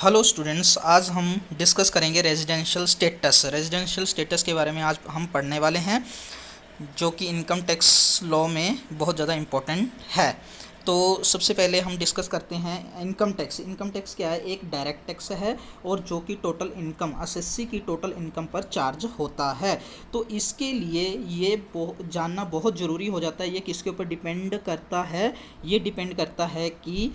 Hello students, आज हम discuss करेंगे रेजिडेंशियल स्टेटस के बारे में आज हम पढ़ने वाले हैं, जो कि इनकम टैक्स लॉ में बहुत ज़्यादा इम्पोर्टेंट है। तो सबसे पहले हम डिस्कस करते हैं इनकम टैक्स। इनकम टैक्स क्या है? एक डायरेक्ट टैक्स है और जो कि टोटल इनकम असेसी की टोटल इनकम पर चार्ज होता है। तो इसके लिए ये जानना बहुत ज़रूरी हो जाता है। ये किसके ऊपर डिपेंड करता है? ये डिपेंड करता है कि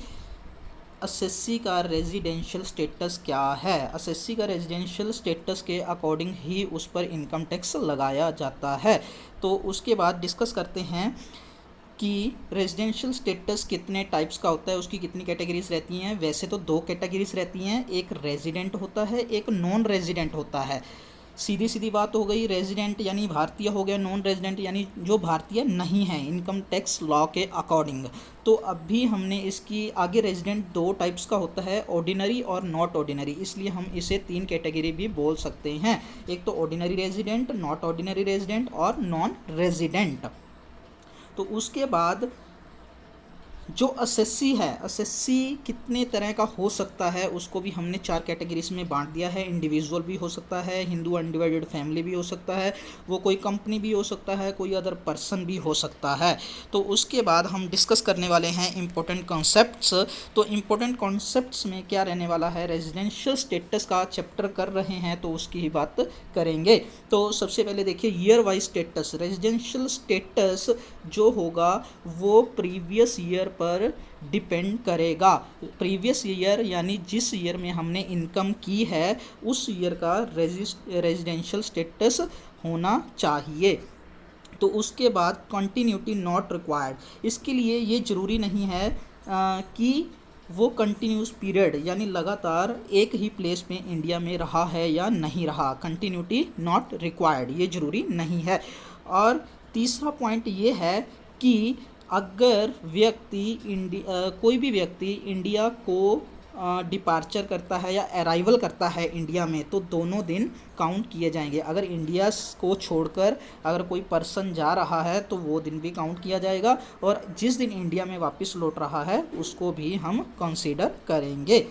असेसी का रेजिडेंशियल स्टेटस क्या है। असेसी का रेजिडेंशियल स्टेटस के अकॉर्डिंग ही उस पर इनकम टैक्स लगाया जाता है। तो उसके बाद डिस्कस करते हैं कि रेजिडेंशियल स्टेटस कितने टाइप्स का होता है, उसकी कितनी कैटेगरीज रहती हैं। वैसे तो दो कैटेगरीज रहती हैं, एक रेजिडेंट होता है, एक नॉन रेजिडेंट होता है। सीधी सीधी बात हो गई, रेजिडेंट यानी भारतीय हो गया, नॉन रेजिडेंट यानी जो भारतीय नहीं है इनकम टैक्स लॉ के अकॉर्डिंग। तो अभी हमने इसकी आगे रेजिडेंट दो टाइप्स का होता है, ऑर्डिनरी और नॉट ऑर्डिनरी, इसलिए हम इसे तीन कैटेगरी भी बोल सकते हैं। एक तो ordinary resident, not ordinary resident और नॉन रेजिडेंट। तो उसके बाद जो असेसी है, असेसी कितने तरह का हो सकता है उसको भी हमने चार कैटेगरीज में बांट दिया है। इंडिविजुअल भी हो सकता है, हिंदू अनडिवाइडेड फैमिली भी हो सकता है, वो कोई कंपनी भी हो सकता है, कोई अदर पर्सन भी हो सकता है। तो उसके बाद हम डिस्कस करने वाले हैं इम्पोर्टेंट कॉन्सेप्ट्स। तो इम्पोर्टेंट कॉन्सेप्ट्स में क्या रहने वाला है? रेजिडेंशियल स्टेटस का चैप्टर कर रहे हैं तो उसकी ही बात करेंगे। तो सबसे पहले देखिए year wise status. Residential status जो होगा वो प्रीवियस ईयर पर डिपेंड करेगा। प्रीवियस ईयर यानी जिस ईयर में हमने इनकम की है उस ईयर का रेजिडेंशियल स्टेटस होना चाहिए। तो उसके बाद कंटिन्यूटी नॉट रिक्वायर्ड। इसके लिए ये ज़रूरी नहीं है कि वो कंटिन्यूस पीरियड यानी लगातार एक ही प्लेस में इंडिया में रहा है या नहीं रहा। कंटिन्यूटी नॉट रिक्वायर्ड, ये ज़रूरी नहीं है। और तीसरा पॉइंट ये है कि अगर कोई भी व्यक्ति इंडिया को डिपार्चर करता है या अराइवल करता है इंडिया में, तो दोनों दिन काउंट किए जाएंगे। अगर इंडिया को छोड़कर अगर कोई पर्सन जा रहा है तो वो दिन भी काउंट किया जाएगा, और जिस दिन इंडिया में वापस लौट रहा है उसको भी हम कंसीडर करेंगे।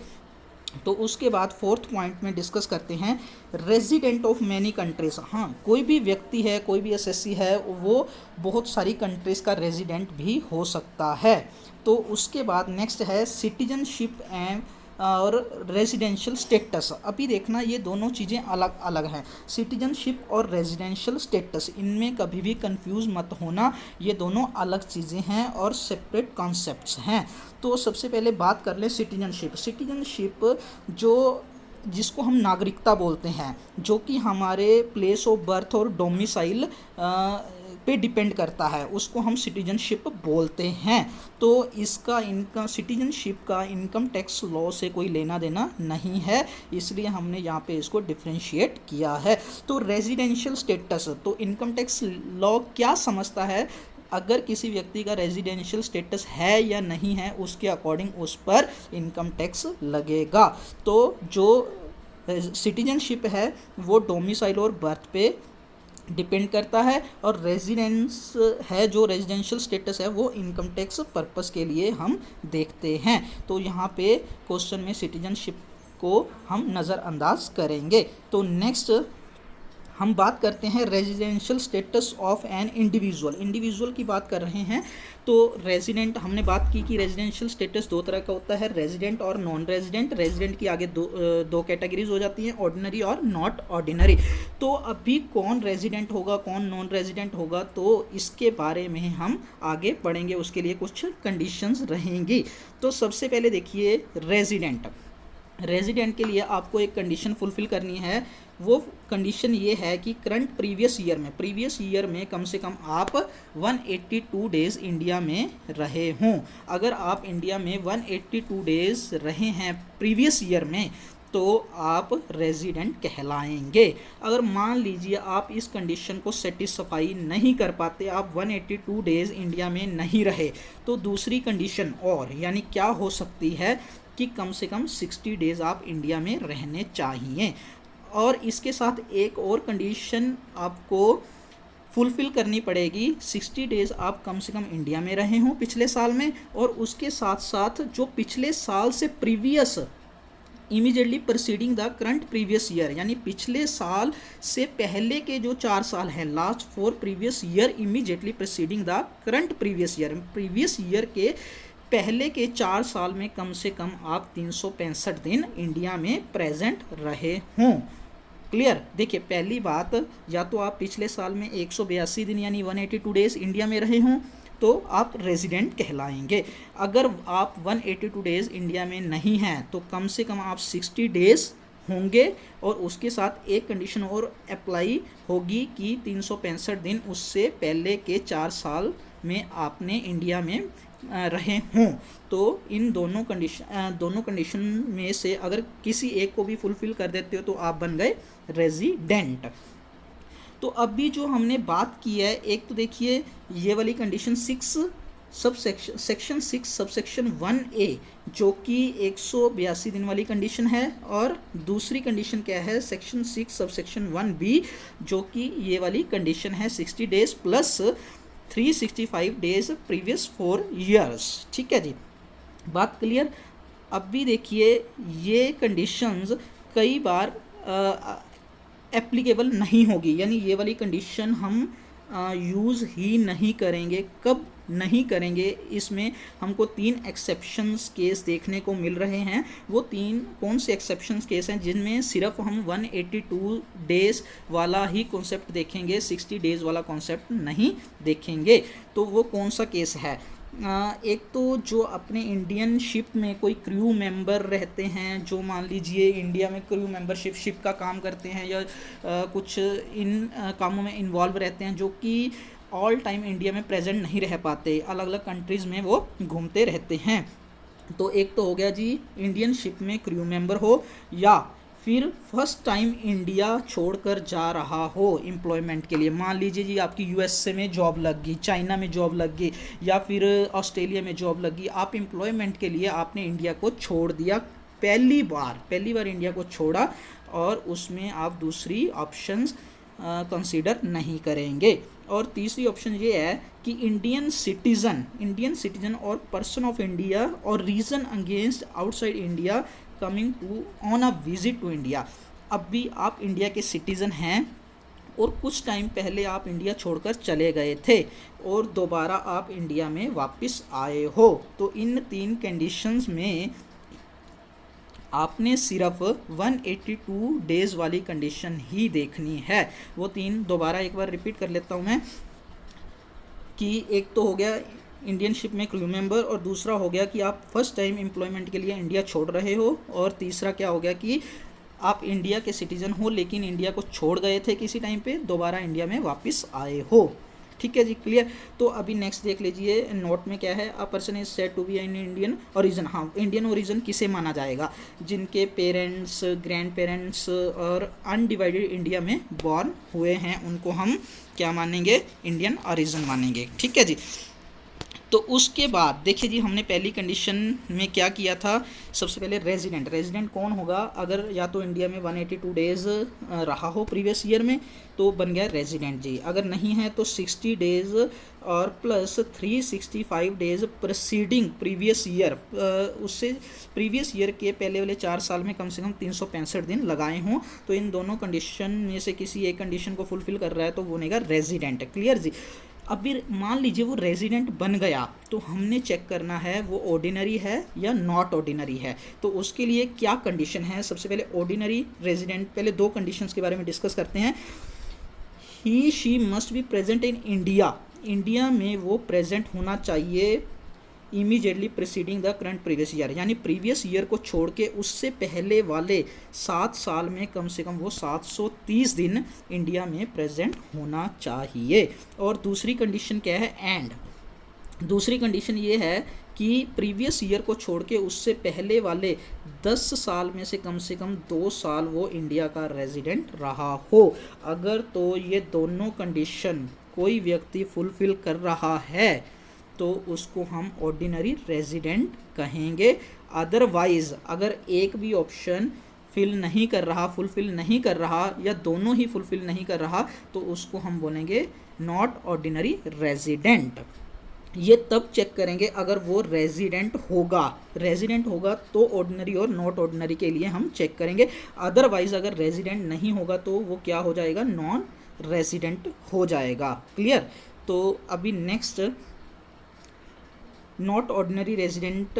तो उसके बाद फोर्थ पॉइंट में डिस्कस करते हैं रेजिडेंट ऑफ मैनी कंट्रीज। हाँ, कोई भी व्यक्ति है, कोई भी एसएससी है, वो बहुत सारी कंट्रीज़ का रेजिडेंट भी हो सकता है। तो उसके बाद नेक्स्ट है सिटीजनशिप एंड और रेजिडेंशियल स्टेटस। अभी देखना ये दोनों चीज़ें अलग अलग हैं। सिटीजनशिप और रेजिडेंशियल स्टेटस, इनमें कभी भी कंफ्यूज मत होना, ये दोनों अलग चीज़ें हैं और सेपरेट कॉन्सेप्ट्स हैं। तो सबसे पहले बात कर लें सिटीजनशिप। सिटीजनशिप जिसको हम नागरिकता बोलते हैं, जो कि हमारे प्लेस ऑफ बर्थ और डोमिसाइल पे डिपेंड करता है, उसको हम सिटीजनशिप बोलते हैं। तो इसका सिटीजनशिप का इनकम टैक्स लॉ से कोई लेना देना नहीं है, इसलिए हमने यहाँ पे इसको डिफ्रेंशिएट किया है। तो रेजिडेंशियल स्टेटस, तो इनकम टैक्स लॉ क्या समझता है? अगर किसी व्यक्ति का रेजिडेंशियल स्टेटस है या नहीं है, उसके अकॉर्डिंग उस पर इनकम टैक्स लगेगा। तो जो सिटीजनशिप है वो डोमिसाइल और बर्थ पे डिपेंड करता है, और रेजिडेंस है जो रेजिडेंशियल स्टेटस है वो इनकम टैक्स पर्पस के लिए हम देखते हैं। तो यहाँ पे क्वेश्चन में सिटीजनशिप को हम नज़रअंदाज करेंगे। तो नेक्स्ट हम बात करते हैं residential status of an individual. Individual की बात कर रहे हैं। तो रेजिडेंट हमने बात की कि रेजिडेंशियल स्टेटस दो तरह का होता है, रेजिडेंट और नॉन रेजिडेंट। रेजिडेंट की आगे दो कैटेगरीज हो जाती हैं, ऑर्डिनरी और नॉट ऑर्डिनरी। तो अभी कौन रेजिडेंट होगा, कौन नॉन रेजिडेंट होगा, तो इसके बारे में हम आगे पढ़ेंगे। उसके लिए कुछ कंडीशंस रहेंगी। तो सबसे पहले देखिए रेजिडेंट के लिए आपको एक कंडीशन फुलफिल करनी है। वो कंडीशन ये है कि करंट प्रीवियस ईयर में कम से कम आप 182 डेज़ इंडिया में रहे हों। अगर आप इंडिया में 182 डेज़ रहे हैं प्रीवियस ईयर में, तो आप रेजिडेंट कहलाएंगे। अगर मान लीजिए आप इस कंडीशन को सेटिस्फाई नहीं कर पाते, आप 182 डेज़ इंडिया में नहीं रहे, तो दूसरी कंडीशन और यानी क्या हो सकती है कि कम से कम 60 डेज़ आप इंडिया में रहने चाहिए। और इसके साथ एक और कंडीशन आपको फुलफ़िल करनी पड़ेगी, 60 डेज़ आप कम से कम इंडिया में रहे हों पिछले साल में, और उसके साथ साथ जो पिछले साल से previous immediately preceding the current previous year, यानी पिछले साल से पहले के जो 4 साल हैं, last 4 previous year immediately preceding the current previous year के पहले के 4 साल में कम से कम आप 365 दिन इंडिया में प्रेजेंट रहे हों। क्लियर। देखिए पहली बात, या तो आप पिछले साल में 182 दिन यानी 182 डेज इंडिया में रहे हों तो आप रेजिडेंट कहलाएंगे। अगर आप 182 डेज इंडिया में नहीं हैं तो कम से कम आप 60 डेज होंगे, और उसके साथ एक कंडीशन और अप्लाई होगी कि 365 दिन उससे पहले के 4 साल में आपने इंडिया में रहे हों। तो इन दोनों कंडीशन में से अगर किसी एक को भी फुलफिल कर देते हो तो आप बन गए रेजिडेंट। तो अभी जो हमने बात की है, एक तो देखिए ये वाली कंडीशन सेक्शन 6 सबसेक्शन 1A जो कि 182 दिन वाली कंडीशन है, और दूसरी कंडीशन क्या है सेक्शन 6 सबसेक्शन 1B जो कि ये वाली कंडीशन है 60 days plus 365 days previous 4 years. ठीक है जी, बात क्लियर। अब भी देखिए ये कंडीशंस कई बार एप्लीकेबल नहीं होगी, यानी ये वाली कंडीशन हम यूज़ ही नहीं करेंगे। कब नहीं करेंगे, इसमें हमको 3 एक्सेप्शंस केस देखने को मिल रहे हैं। वो 3 कौन से एक्सेप्शंस केस हैं जिनमें सिर्फ हम 182 डेज वाला ही कॉन्सेप्ट देखेंगे, 60 डेज वाला कॉन्सेप्ट नहीं देखेंगे। तो वो कौन सा केस है? एक तो जो अपने इंडियन शिप में कोई क्रू मेंबर रहते हैं, जो मान लीजिए इंडिया में क्रू मेंबरशिप शिप का काम करते हैं या कुछ इन कामों में इन्वॉल्व रहते हैं, जो कि ऑल टाइम इंडिया में प्रेजेंट नहीं रह पाते, अलग अलग कंट्रीज़ में वो घूमते रहते हैं। तो एक तो हो गया जी इंडियन शिप में क्रू मेंबर हो, या फिर फर्स्ट टाइम इंडिया छोड़कर जा रहा हो एम्प्लॉयमेंट के लिए। मान लीजिए जी आपकी यूएसए में जॉब लग गई, चाइना में जॉब लग गई, या फिर ऑस्ट्रेलिया में जॉब लग गई, आप एम्प्लॉयमेंट के लिए आपने इंडिया को छोड़ दिया, पहली बार इंडिया को छोड़ा, और उसमें आप दूसरी ऑप्शंस कंसीडर नहीं करेंगे। और तीसरी ऑप्शन ये है कि इंडियन सिटीजन और पर्सन ऑफ इंडिया और reason against outside India coming to on a visit to India. अब भी आप इंडिया के सिटीज़न हैं और कुछ टाइम पहले आप इंडिया छोड़कर चले गए थे और दोबारा आप इंडिया में वापस आए हो, तो इन 3 कंडीशंस में आपने सिर्फ 182 डेज़ वाली कंडीशन ही देखनी है। वो 3 दोबारा एक बार रिपीट कर लेता हूँ मैं, कि एक तो हो गया इंडियन शिप में क्रू मेंबर, और दूसरा हो गया कि आप फर्स्ट टाइम एम्प्लॉयमेंट के लिए इंडिया छोड़ रहे हो, और तीसरा क्या हो गया कि आप इंडिया के सिटीज़न हो लेकिन इंडिया को छोड़ गए थे किसी टाइम पे, दोबारा इंडिया में वापस आए हो। ठीक है जी, क्लियर। तो अभी नेक्स्ट देख लीजिए नोट में क्या है, a person is said to be an Indian origin. हाँ, इंडियन ओरिजिन किसे माना जाएगा? जिनके पेरेंट्स, ग्रैंड पेरेंट्स और अनडिवाइडेड इंडिया में बॉर्न हुए हैं, उनको हम क्या मानेंगे? इंडियन ओरिजिन मानेंगे। ठीक है जी। तो उसके बाद देखिए जी, हमने पहली कंडीशन में क्या किया था, सबसे पहले रेजिडेंट कौन होगा? अगर या तो इंडिया में 182 डेज़ रहा हो प्रीवियस ईयर में तो बन गया रेजिडेंट जी। अगर नहीं है तो 60 डेज़ और plus 365 days preceding previous year, उससे प्रीवियस ईयर के पहले वाले 4 साल में कम से कम 365 दिन लगाए हों। तो इन दोनों कंडीशन में से किसी एक कंडीशन को फुलफिल कर रहा है तो वो बनेगा रेजिडेंट। क्लियर जी। अभी मान लीजिए वो रेजिडेंट बन गया तो हमने चेक करना है वो ऑर्डिनरी है या नॉट ऑर्डिनरी है। तो उसके लिए क्या कंडीशन है? सबसे पहले ऑर्डिनरी रेजिडेंट, पहले 2 कंडीशंस के बारे में डिस्कस करते हैं। He she must be present in India में वो प्रेजेंट होना चाहिए immediately preceding the current previous year, यानी प्रीवियस ईयर को छोड़ के उससे पहले वाले 7 साल में कम से कम वो 730 दिन इंडिया में प्रेजेंट होना चाहिए। और दूसरी कंडीशन क्या है? एंड दूसरी कंडीशन ये है कि प्रीवियस ईयर को छोड़ के उससे पहले वाले 10 साल में से कम 2 साल वो इंडिया का रेजिडेंट रहा हो। अगर तो ये दोनों कंडीशन कोई व्यक्ति फुलफिल कर रहा है तो उसको हम ऑर्डिनरी रेजिडेंट कहेंगे। अदरवाइज अगर एक भी ऑप्शन फुलफिल नहीं कर रहा या दोनों ही फुलफिल नहीं कर रहा तो उसको हम बोलेंगे नॉट ऑर्डिनरी रेजिडेंट। ये तब चेक करेंगे अगर वो रेजिडेंट होगा तो ऑर्डिनरी और नॉट ऑर्डिनरी के लिए हम चेक करेंगे। अदरवाइज अगर रेजिडेंट नहीं होगा तो वो क्या हो जाएगा, नॉन रेजिडेंट हो जाएगा। क्लियर। तो अभी नेक्स्ट नॉट ऑर्डिनरी रेजिडेंट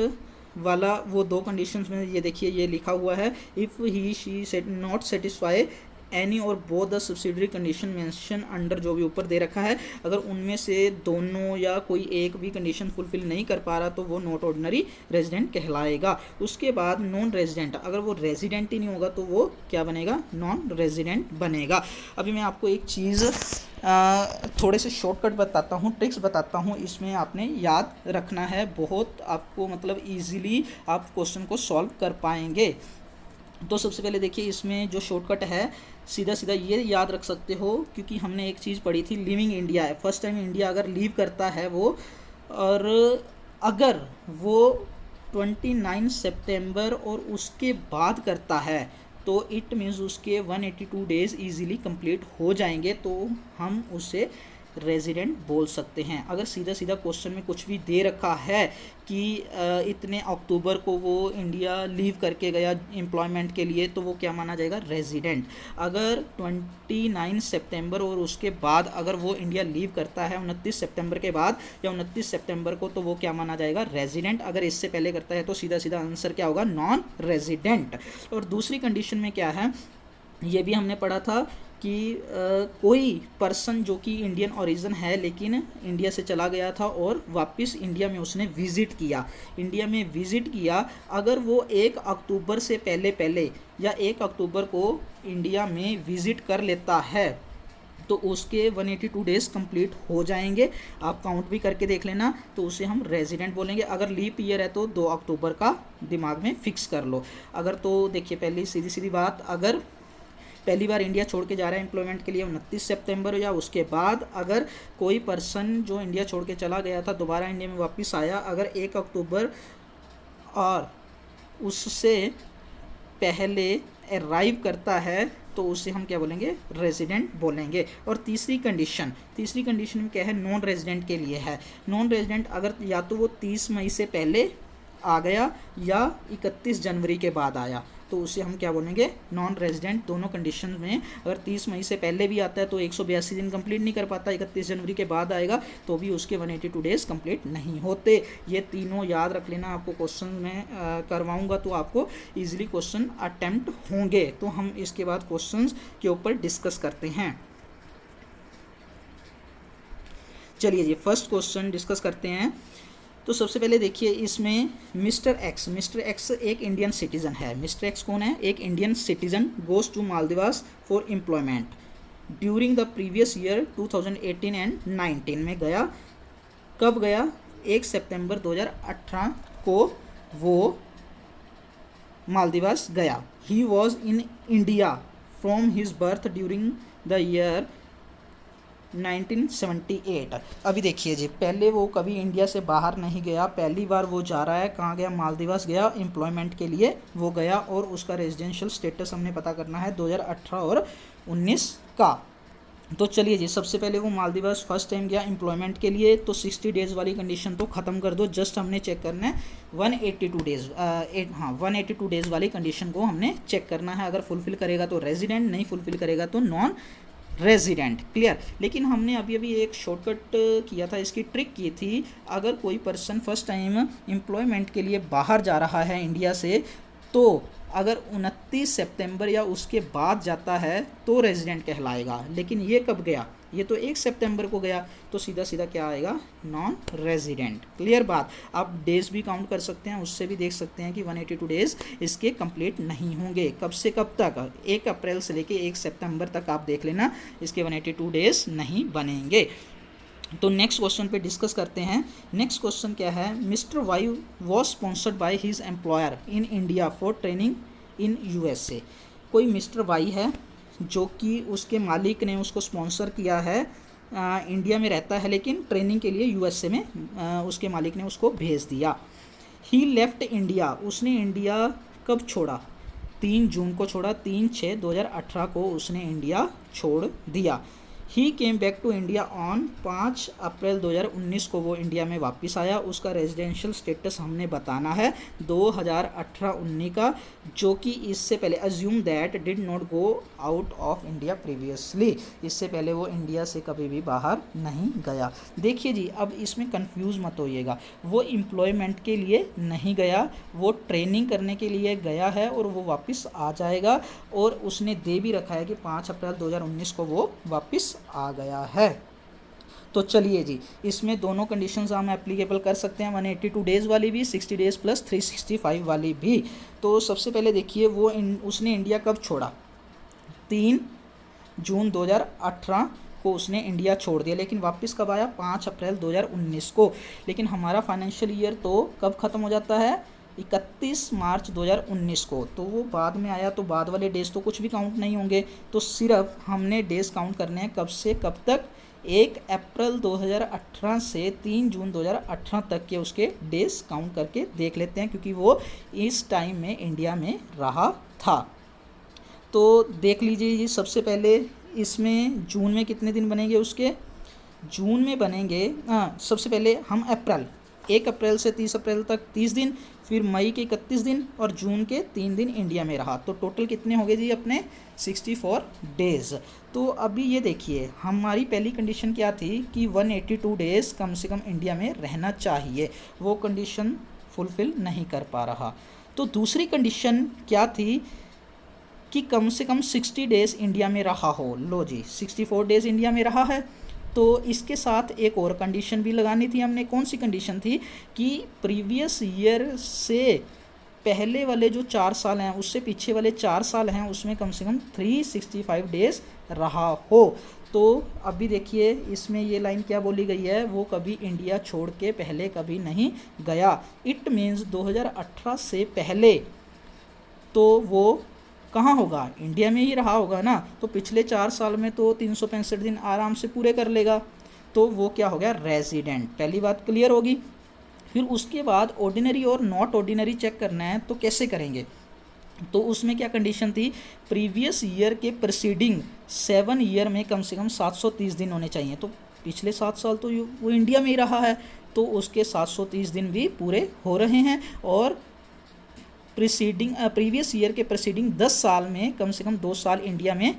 वाला वो दो कंडीशंस में ये देखिए ये लिखा हुआ है, if he she set not satisfy any or both the subsidiary condition mentioned under, जो भी ऊपर दे रखा है, अगर उनमें से दोनों या कोई एक भी कंडीशन फुलफिल नहीं कर पा रहा तो वो नॉट ऑर्डिनरी रेजिडेंट कहलाएगा। उसके बाद नॉन रेजिडेंट, अगर वो रेजिडेंट ही नहीं होगा तो वो क्या बनेगा, नॉन रेजिडेंट बनेगा। अभी मैं आपको एक चीज़ थोड़े से शॉर्टकट बताता हूँ, ट्रिक्स बताता हूँ, इसमें आपने याद रखना है, बहुत आपको मतलब ईजिली आप क्वेश्चन को सॉल्व कर पाएंगे। तो सबसे पहले देखिए इसमें जो शॉर्टकट है, सीधा सीधा ये याद रख सकते हो, क्योंकि हमने एक चीज़ पढ़ी थी, लिविंग इंडिया है, फर्स्ट टाइम इंडिया अगर लीव करता है वो, और अगर वो 29 सितंबर और उसके बाद करता है तो इट मीन्स उसके 182 डेज़ इजीली कंप्लीट हो जाएंगे, तो हम उसे रेजिडेंट बोल सकते हैं। अगर सीधा सीधा क्वेश्चन में कुछ भी दे रखा है कि इतने अक्टूबर को वो इंडिया लीव करके गया एम्प्लॉयमेंट के लिए, तो वो क्या माना जाएगा, रेजिडेंट। अगर 29 सितंबर और उसके बाद अगर वो इंडिया लीव करता है 29 सितंबर के बाद या 29 सितंबर को, तो वो क्या माना जाएगा, रेजिडेंट। अगर इससे पहले करता है तो सीधा सीधा आंसर क्या होगा, नॉन रेजिडेंट। और दूसरी कंडीशन में क्या है, ये भी हमने पढ़ा था कि कोई पर्सन जो कि इंडियन ओरिजिन है लेकिन इंडिया से चला गया था और वापस इंडिया में उसने विज़िट किया, अगर वो 1 अक्टूबर से पहले या 1 अक्टूबर को इंडिया में विज़िट कर लेता है तो उसके 182 डेज़ कंप्लीट हो जाएंगे। आप काउंट भी करके देख लेना, तो उसे हम रेजिडेंट बोलेंगे। अगर लीप ईयर है तो 2 अक्टूबर का दिमाग में फिक्स कर लो। अगर तो देखिए पहली सीधी बात, अगर पहली बार इंडिया छोड़ के जा रहा है एम्प्लॉयमेंट के लिए 29 सितंबर या उसके बाद, अगर कोई पर्सन जो इंडिया छोड़ के चला गया था दोबारा इंडिया में वापस आया, अगर 1 अक्टूबर और उससे पहले अराइव करता है तो उसे हम क्या बोलेंगे, रेजिडेंट बोलेंगे। और तीसरी कंडीशन में क्या है, नॉन रेजिडेंट के लिए है। नॉन रेजिडेंट अगर या तो वो 30 मई से पहले आ गया या 31 जनवरी के बाद आया तो उसे हम क्या बोलेंगे, नॉन रेजिडेंट। दोनों कंडीशन में अगर 30 मई से पहले भी आता है तो 182 दिन कंप्लीट नहीं कर पाता, 31 जनवरी के बाद आएगा तो भी उसके 182 डेज़ कंप्लीट नहीं होते। ये तीनों याद रख लेना, आपको क्वेश्चन में करवाऊंगा तो आपको इजीली क्वेश्चन अटेम्प्ट होंगे। तो हम इसके बाद क्वेश्चंस के ऊपर डिस्कस करते हैं। चलिए जी फर्स्ट क्वेश्चन डिस्कस करते हैं। तो सबसे पहले देखिए इसमें मिस्टर एक्स एक इंडियन सिटीज़न है। मिस्टर एक्स कौन है, एक Indian citizen, goes to Maldives for employment during the previous year 2018 and 19 में गया। कब गया, 1 सितंबर 2018 को वो मालदीव्स गया। He was in India from his birth during the year 1978। अभी देखिए जी, पहले वो कभी इंडिया से बाहर नहीं गया, पहली बार वो जा रहा है। कहाँ गया, मालदीव्स गया, एम्प्लॉयमेंट के लिए वो गया। और उसका रेजिडेंशियल स्टेटस हमने पता करना है 2018 और 19 का। तो चलिए जी, सबसे पहले वो मालदीव्स फर्स्ट टाइम गया एम्प्लॉयमेंट के लिए, तो 60 डेज़ वाली कंडीशन तो ख़त्म कर दो। जस्ट हमने चेक करना है 182 डेज़ 182 डेज़ वाली कंडीशन को हमने चेक करना है। अगर फुलफ़िल करेगा तो रेजिडेंट, नहीं फुलफ़िल करेगा तो नॉन रेजिडेंट। क्लियर। लेकिन हमने अभी एक शॉर्टकट किया था, इसकी ट्रिक की थी। अगर कोई पर्सन फर्स्ट टाइम एम्प्लॉयमेंट के लिए बाहर जा रहा है इंडिया से, तो अगर 29 सितंबर या उसके बाद जाता है तो रेजिडेंट कहलाएगा। लेकिन ये कब गया, ये तो 1 सितंबर को गया, तो सीधा सीधा क्या आएगा, नॉन रेजिडेंट। क्लियर बात। आप डेज़ भी काउंट कर सकते हैं, उससे भी देख सकते हैं कि 182 डेज़ इसके कंप्लीट नहीं होंगे। कब से कब तक, 1 अप्रैल से लेके 1 सितंबर तक आप देख लेना, इसके 182 डेज़ नहीं बनेंगे। तो नेक्स्ट क्वेश्चन पे डिस्कस करते हैं। नेक्स्ट क्वेश्चन क्या है, mister why was sponsored by his employer in India for training in USA. कोई मिस्टर वाई है जो कि उसके मालिक ने उसको स्पॉन्सर किया है, इंडिया में रहता है लेकिन ट्रेनिंग के लिए यूएसए में उसके मालिक ने उसको भेज दिया। ही लेफ्ट इंडिया, उसने इंडिया कब छोड़ा, 3 जून को छोड़ा, 3/6/2018 को उसने इंडिया छोड़ दिया। He came back to India on 5 April 2019 को वो इंडिया में वापस आया। उसका रेजिडेंशियल स्टेटस हमने बताना है 2018-19 का, जो कि इससे पहले assume that did not go out of India previously, इससे पहले वो इंडिया से कभी भी बाहर नहीं गया। देखिए जी, अब इसमें कंफ्यूज मत होइएगा, वो एम्प्लॉयमेंट के लिए नहीं गया, वो ट्रेनिंग करने के लिए गया है और वो वापस आ जाएगा, और उसने दे भी रखा है कि 5 अप्रैल 2019 को वो वापस आ गया है। तो चलिए जी, इसमें दोनों कंडीशंस हम एप्लीकेबल कर सकते हैं, 182 डेज़ वाली भी, 60 डेज़ प्लस 365 वाली भी। तो सबसे पहले देखिए वो उसने इंडिया कब छोड़ा, 3 जून 2018 को उसने इंडिया छोड़ दिया, लेकिन वापस कब आया, 5 अप्रैल 2019 को। लेकिन हमारा फाइनेंशियल ईयर तो कब ख़त्म हो जाता है, 31 मार्च 2019 को, तो वो बाद में आया, तो बाद वाले डेज़ तो कुछ भी काउंट नहीं होंगे। तो सिर्फ हमने डेज़ काउंट करने हैं कब से कब तक, 1 अप्रैल 2018 से 3 जून 2018 तक के उसके डेज़ काउंट करके देख लेते हैं, क्योंकि वो इस टाइम में इंडिया में रहा था। तो देख लीजिए जी, सबसे पहले इसमें जून में कितने दिन बनेंगे उसके, जून में बनेंगे, सबसे पहले हम अप्रैल, 1 अप्रैल से 30 अप्रैल तक 30 दिन, फिर मई के 31 दिन और जून के 3 दिन इंडिया में रहा। तो टोटल कितने हो गए जी अपने, 64 डेज़। तो अभी ये देखिए, हमारी पहली कंडीशन क्या थी कि 182 डेज़ कम से कम इंडिया में रहना चाहिए, वो कंडीशन फुलफ़िल नहीं कर पा रहा। तो दूसरी कंडीशन क्या थी कि कम से कम 60 डेज़ इंडिया में रहा हो। लो जी, 64 डेज़ इंडिया में रहा है, तो इसके साथ एक और कंडीशन भी लगानी थी हमने। कौन सी कंडीशन थी कि प्रीवियस ईयर से पहले वाले जो 4 साल हैं, उससे पीछे वाले 4 साल हैं, उसमें कम से कम 365 डेज़ रहा हो। तो अभी देखिए, इसमें ये लाइन क्या बोली गई है, वो कभी इंडिया छोड़ के पहले कभी नहीं गया। इट मीन्स 2018 से पहले तो वो कहाँ होगा, इंडिया में ही रहा होगा ना। तो पिछले 4 साल में तो 365 दिन आराम से पूरे कर लेगा, तो वो क्या हो गया, रेजिडेंट। पहली बात क्लियर होगी। फिर उसके बाद ऑर्डिनरी और नॉट ऑर्डिनरी चेक करना है, तो कैसे करेंगे, तो उसमें क्या कंडीशन थी, प्रीवियस ईयर के प्रीसीडिंग 7 ईयर में कम से कम 730 दिन होने चाहिए। तो पिछले 7 साल तो वो इंडिया में ही रहा है, तो उसके 730 दिन भी पूरे हो रहे हैं। और प्रीवियस ईयर के प्रीसीडिंग 10 साल में कम से कम 2 साल इंडिया में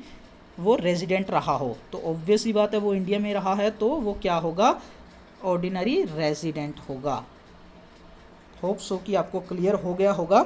वो रेजिडेंट रहा हो। तो ऑब्वियस ही बात है, वो इंडिया में रहा है, तो वो क्या होगा, ऑर्डिनरी रेजिडेंट होगा। होप सो कि आपको क्लियर हो गया होगा।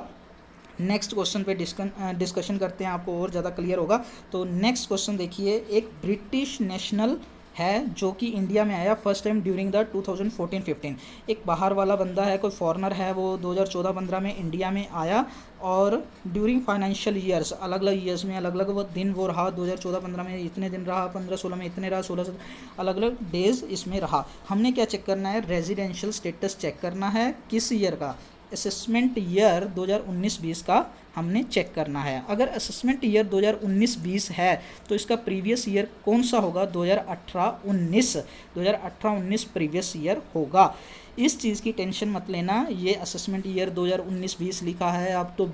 नेक्स्ट क्वेश्चन पे डिस्कशन करते हैं, आपको और ज़्यादा क्लियर होगा। तो नेक्स्ट क्वेश्चन देखिए, एक ब्रिटिश नेशनल है जो कि इंडिया में आया फर्स्ट टाइम ड्यूरिंग द 2014-15। एक बाहर वाला बंदा है, कोई फॉरेनर है, वो 2014-15 में इंडिया में आया, और ड्यूरिंग फाइनेंशियल ईयर्स, अलग अलग ईयर्स में अलग अलग वो दिन वो रहा। 2014-15 में इतने दिन रहा, 15-16 में इतने रहा, 16 अलग अलग डेज इसमें रहा। हमने क्या चेक करना है, रेजिडेंशियल स्टेटस चेक करना है, किस ईयर का, असेसमेंट ईयर 2019-20 का हमने चेक करना है। अगर असेसमेंट ईयर 2019-20 है तो इसका प्रीवियस ईयर कौन सा होगा, 2018-19, 2018-19 प्रीवियस ईयर होगा। इस चीज़ की टेंशन मत लेना, ये असेसमेंट ईयर 2019-20 लिखा है, अब तो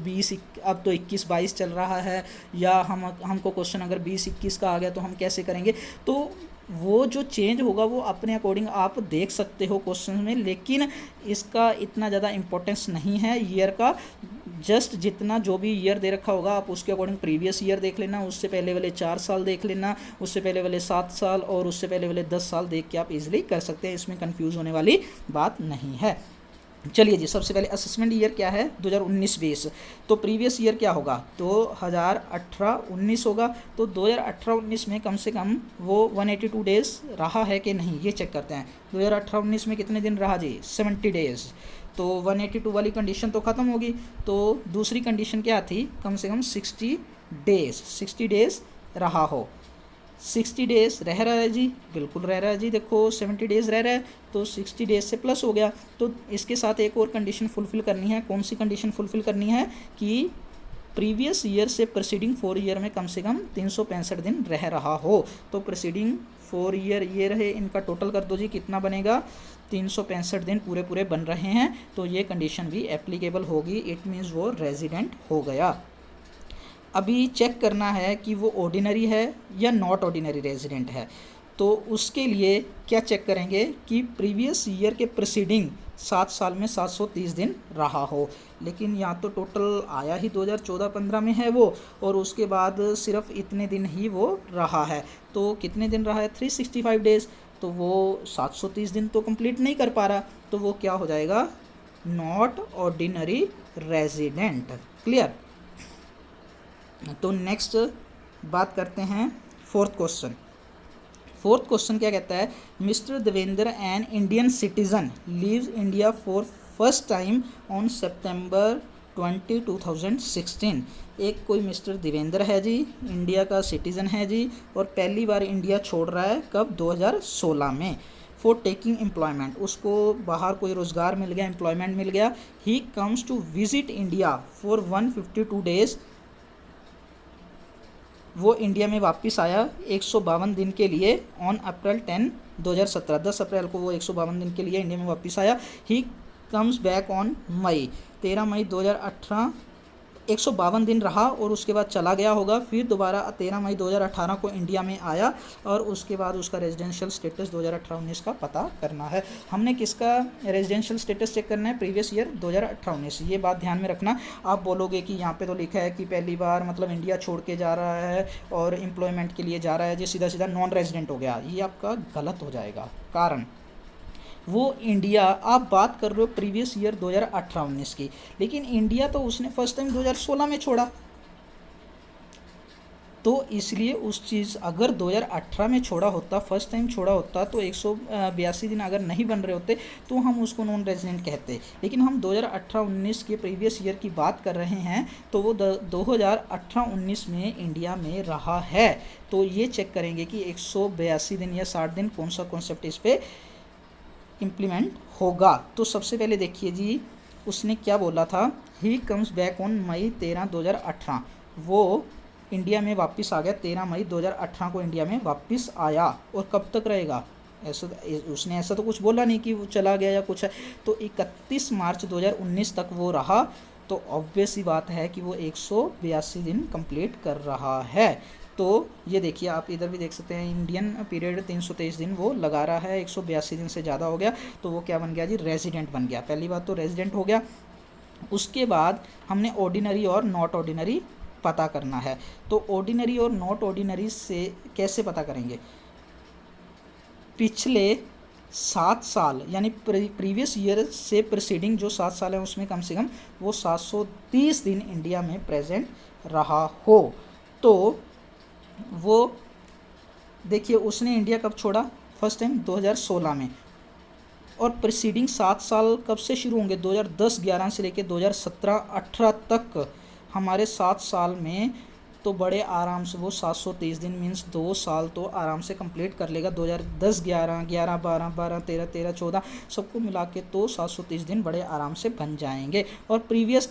21-22 चल रहा है, या हमको क्वेश्चन अगर 20-21 का आ गया तो हम कैसे करेंगे। तो वो जो चेंज होगा वो अपने अकॉर्डिंग आप देख सकते हो क्वेश्चन में, लेकिन इसका इतना ज़्यादा इम्पोर्टेंस नहीं है ईयर का। जस्ट जितना जो भी ईयर दे रखा होगा आप उसके अकॉर्डिंग प्रीवियस ईयर देख लेना, उससे पहले वाले 4 साल देख लेना, उससे पहले वाले 7 साल और उससे पहले वाले 10 साल देख के आप इजीली कर सकते हैं। इसमें कंफ्यूज होने वाली बात नहीं है। चलिए जी, सबसे पहले असेसमेंट ईयर क्या है, 2019-20। तो प्रीवियस ईयर क्या होगा, 2018-19 होगा। तो 2018-19 में कम से कम वो 182 डेज़ रहा है कि नहीं, ये चेक करते हैं। 2018-19 में कितने दिन रहा जी, 70 डेज़। तो 182 वाली कंडीशन तो ख़त्म होगी। तो दूसरी कंडीशन क्या थी, कम से कम 60 डेज़ रहा हो। 60 डेज़ रह रहा है जी, बिल्कुल रह रहा है जी। देखो 70 डेज़ रह रहा है, तो 60 डेज़ से प्लस हो गया। तो इसके साथ एक और कंडीशन फुलफ़िल करनी है। कौन सी कंडीशन फुलफ़िल करनी है कि प्रीवियस ईयर से प्रीसीडिंग 4 ईयर में कम से कम 365 दिन रह रहा हो। तो प्रीसीडिंग 4 ईयर ये रहे, इनका टोटल कर दो जी, कितना बनेगा, 365 दिन पूरे पूरे बन रहे हैं। तो ये कंडीशन भी एप्लीकेबल होगी, इट मीन्स वो रेजिडेंट हो गया। अभी चेक करना है कि वो ऑर्डिनरी है या नॉट ऑर्डिनरी रेजिडेंट है। तो उसके लिए क्या चेक करेंगे कि प्रीवियस ईयर के प्रीसीडिंग 7 साल में 730 दिन रहा हो, लेकिन यहाँ तो टोटल आया ही 2014-15 में है वो, और उसके बाद सिर्फ इतने दिन ही वो रहा है। तो कितने दिन रहा है? 365 डेज़। तो वो 730 दिन तो कंप्लीट नहीं कर पा रहा, तो वो क्या हो जाएगा? Not ordinary resident. क्लियर? तो नेक्स्ट बात करते हैं फोर्थ क्वेश्चन। फोर्थ क्वेश्चन क्या कहता है? Mister Devendra an Indian citizen leaves India for first time on सितंबर 20, 2016। एक कोई मिस्टर देवेंद्र है जी, इंडिया का सिटीज़न है जी, और पहली बार इंडिया छोड़ रहा है कब? 2016 में। फॉर टेकिंग एम्प्लॉयमेंट, उसको बाहर कोई रोज़गार मिल गया, एम्प्लॉयमेंट मिल गया। He comes to visit India for 152 days. वो इंडिया में वापस आया 152 दिन के लिए ऑन अप्रैल 10, 2017। 10 अप्रैल को वो 152 दिन के लिए इंडिया में वापस आया। He comes back on May 13 May 2018। 152 दिन रहा और उसके बाद चला गया होगा, फिर दोबारा 13 मई 2018 को इंडिया में आया, और उसके बाद उसका रेजिडेंशियल स्टेटस 2018-19 का पता करना है। हमने किसका रेजिडेंशियल स्टेटस चेक करना है? Previous year 2018-19। ये बात ध्यान में रखना। आप बोलोगे कि यहाँ पे तो लिखा है कि पहली बार मतलब इंडिया छोड़ के जा रहा है और एम्प्लॉयमेंट के लिए जा रहा है जी, सीधा सीधा नॉन रेजिडेंट हो गया। ये आपका गलत हो जाएगा। कारण वो इंडिया, आप बात कर रहे हो प्रीवियस ईयर 2018-19 की, लेकिन इंडिया तो उसने फर्स्ट टाइम 2016 में छोड़ा। तो इसलिए उस चीज़, अगर 2018 में छोड़ा होता, फर्स्ट टाइम छोड़ा होता, तो 182 दिन अगर नहीं बन रहे होते तो हम उसको नॉन रेजिडेंट कहते। लेकिन हम 2018-19 के प्रीवियस ईयर की बात कर रहे हैं, तो वो 2018-19 में इंडिया में रहा है। तो ये चेक करेंगे कि 182 दिन या 60 दिन कौन सा कॉन्सेप्ट इस पर इम्प्लीमेंट होगा। तो सबसे पहले देखिए जी, उसने क्या बोला था? He comes back on May 13, 2018। वो इंडिया में वापस आ गया 13 मई 2018 को इंडिया में वापस आया। और कब तक रहेगा? ऐसा उसने ऐसा तो कुछ बोला नहीं कि वो चला गया या कुछ है। तो 31 मार्च 2019 तक वो रहा। तो ऑब्वियस ही बात है कि वो 182 दिन कंप्लीट कर रहा है। तो ये देखिए, आप इधर भी देख सकते हैं, इंडियन पीरियड 323 दिन वो लगा रहा है, 182 दिन से ज़्यादा हो गया। तो वो क्या बन गया जी? रेजिडेंट बन गया। पहली बात तो रेजिडेंट हो गया। उसके बाद हमने ऑर्डिनरी और नॉट ऑर्डिनरी पता करना है। तो ऑर्डिनरी और नॉट ऑर्डिनरी से कैसे पता करेंगे? पिछले 7 साल यानी प्रीवियस ईयर से प्रीसीडिंग जो 7 साल है उसमें कम से कम वो 730 दिन इंडिया में प्रेजेंट रहा हो। तो वो देखिए, उसने इंडिया कब छोड़ा? फर्स्ट टाइम 2016 में। और प्रीसीडिंग 7 साल कब से शुरू होंगे? 2010-11 से लेकर 2017-18 तक हमारे 7 साल में तो बड़े आराम से वो 723 दिन मीन्स 2 साल तो आराम से कंप्लीट कर लेगा। 2010-11, 11-12, 12-13, 13-14 सबको मिला के तो 730 दिन बड़े आराम से बन जाएंगे। और प्रीवियस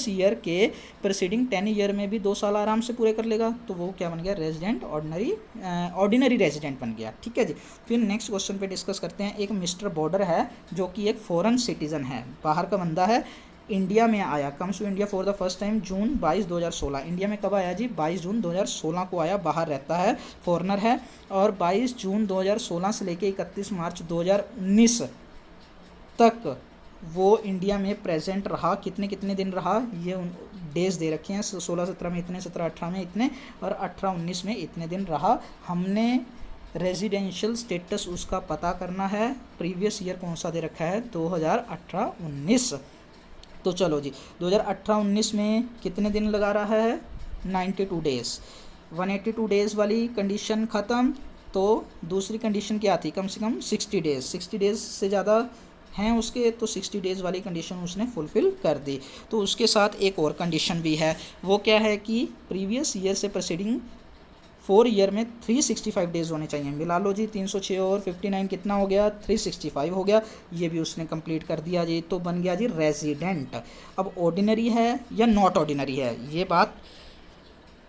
ईयर के प्रीसीडिंग 10 ईयर में भी 2 साल आराम से पूरे कर लेगा। तो वो क्या बन गया? रेजिडेंट, ऑर्डिनरी रेजिडेंट बन गया। ठीक है जी। फिर नेक्स्ट क्वेश्चन पे डिस्कस करते हैं। एक मिस्टर बॉर्डर है जो कि एक फॉरेन सिटीज़न है, बाहर का बंदा है, इंडिया में आया। Comes to India for the first time June 22, 2016। India में कब आया जी? 22 जून 2016 को आया। बाहर रहता है, फॉरेनर है। और 22 जून 2016 से लेकर 31 मार्च 2019 तक वो इंडिया में प्रेजेंट रहा। कितने कितने दिन रहा? ये डेज दे रखे हैं, 16-17 में इतने, 17-18 में इतने, और 18-19 में इतने दिन रहा। हमने रेजिडेंशियल स्टेटस उसका पता करना है। प्रीवियस ईयर कौन सा दे रखा है? 2018-19। तो चलो जी, 2018-19 में कितने दिन लगा रहा है? 92 डेज़। 182 डेज़ वाली कंडीशन ख़त्म। तो दूसरी कंडीशन क्या थी? कम से कम 60 डेज़। 60 डेज़ से ज़्यादा हैं उसके, तो 60 डेज़ वाली कंडीशन उसने फुलफ़िल कर दी। तो उसके साथ एक और कंडीशन भी है। वो क्या है कि प्रीवियस ईयर से प्रीसीडिंग 4 ईयर में 365 डेज़ होने चाहिए। मिला लो जी, 306 और 59 कितना हो गया? 365 हो गया। ये भी उसने कंप्लीट कर दिया जी। तो बन गया जी रेजिडेंट। अब ऑर्डिनरी है या नॉट ऑर्डिनरी है, ये बात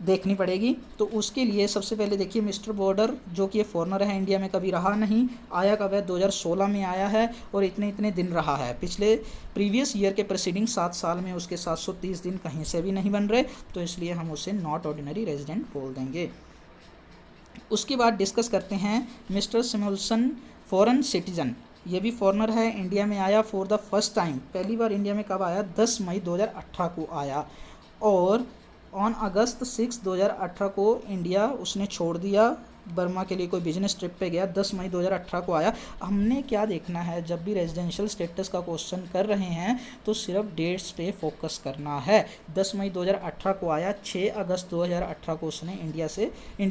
देखनी पड़ेगी। तो उसके लिए सबसे पहले देखिए, मिस्टर बॉर्डर जो कि ये फॉरेनर है, इंडिया में कभी रहा नहीं, आया कब है? 2016 में आया है और इतने इतने दिन रहा है। पिछले प्रीवियस ईयर के प्रीसीडिंग 7 साल में उसके 730 दिन कहीं से भी नहीं बन रहे, तो इसलिए हम उसे नॉट ऑर्डिनरी रेजिडेंट बोल देंगे। उसके बाद डिस्कस करते हैं मिस्टर सिमुल्सन, फॉरेन सिटीजन, ये भी फॉरेनर है, इंडिया में आया फॉर द फर्स्ट टाइम, पहली बार इंडिया में कब आया, 10 मई 2018 को आया, और ऑन अगस्त 6 2018 को इंडिया उसने छोड़ दिया, बर्मा के लिए कोई बिजनेस ट्रिप पे गया, 10 मई 2018 को आया। हमने क्या देखना है, जब भी रेजिडेंशियल स्टेटस का क्वेश्चन कर रहे हैं तो सिर्फ डेट्स पे फोकस करना है। 10 मई 2018 को आया, 6 अगस्त 2018 को उसने इंडिया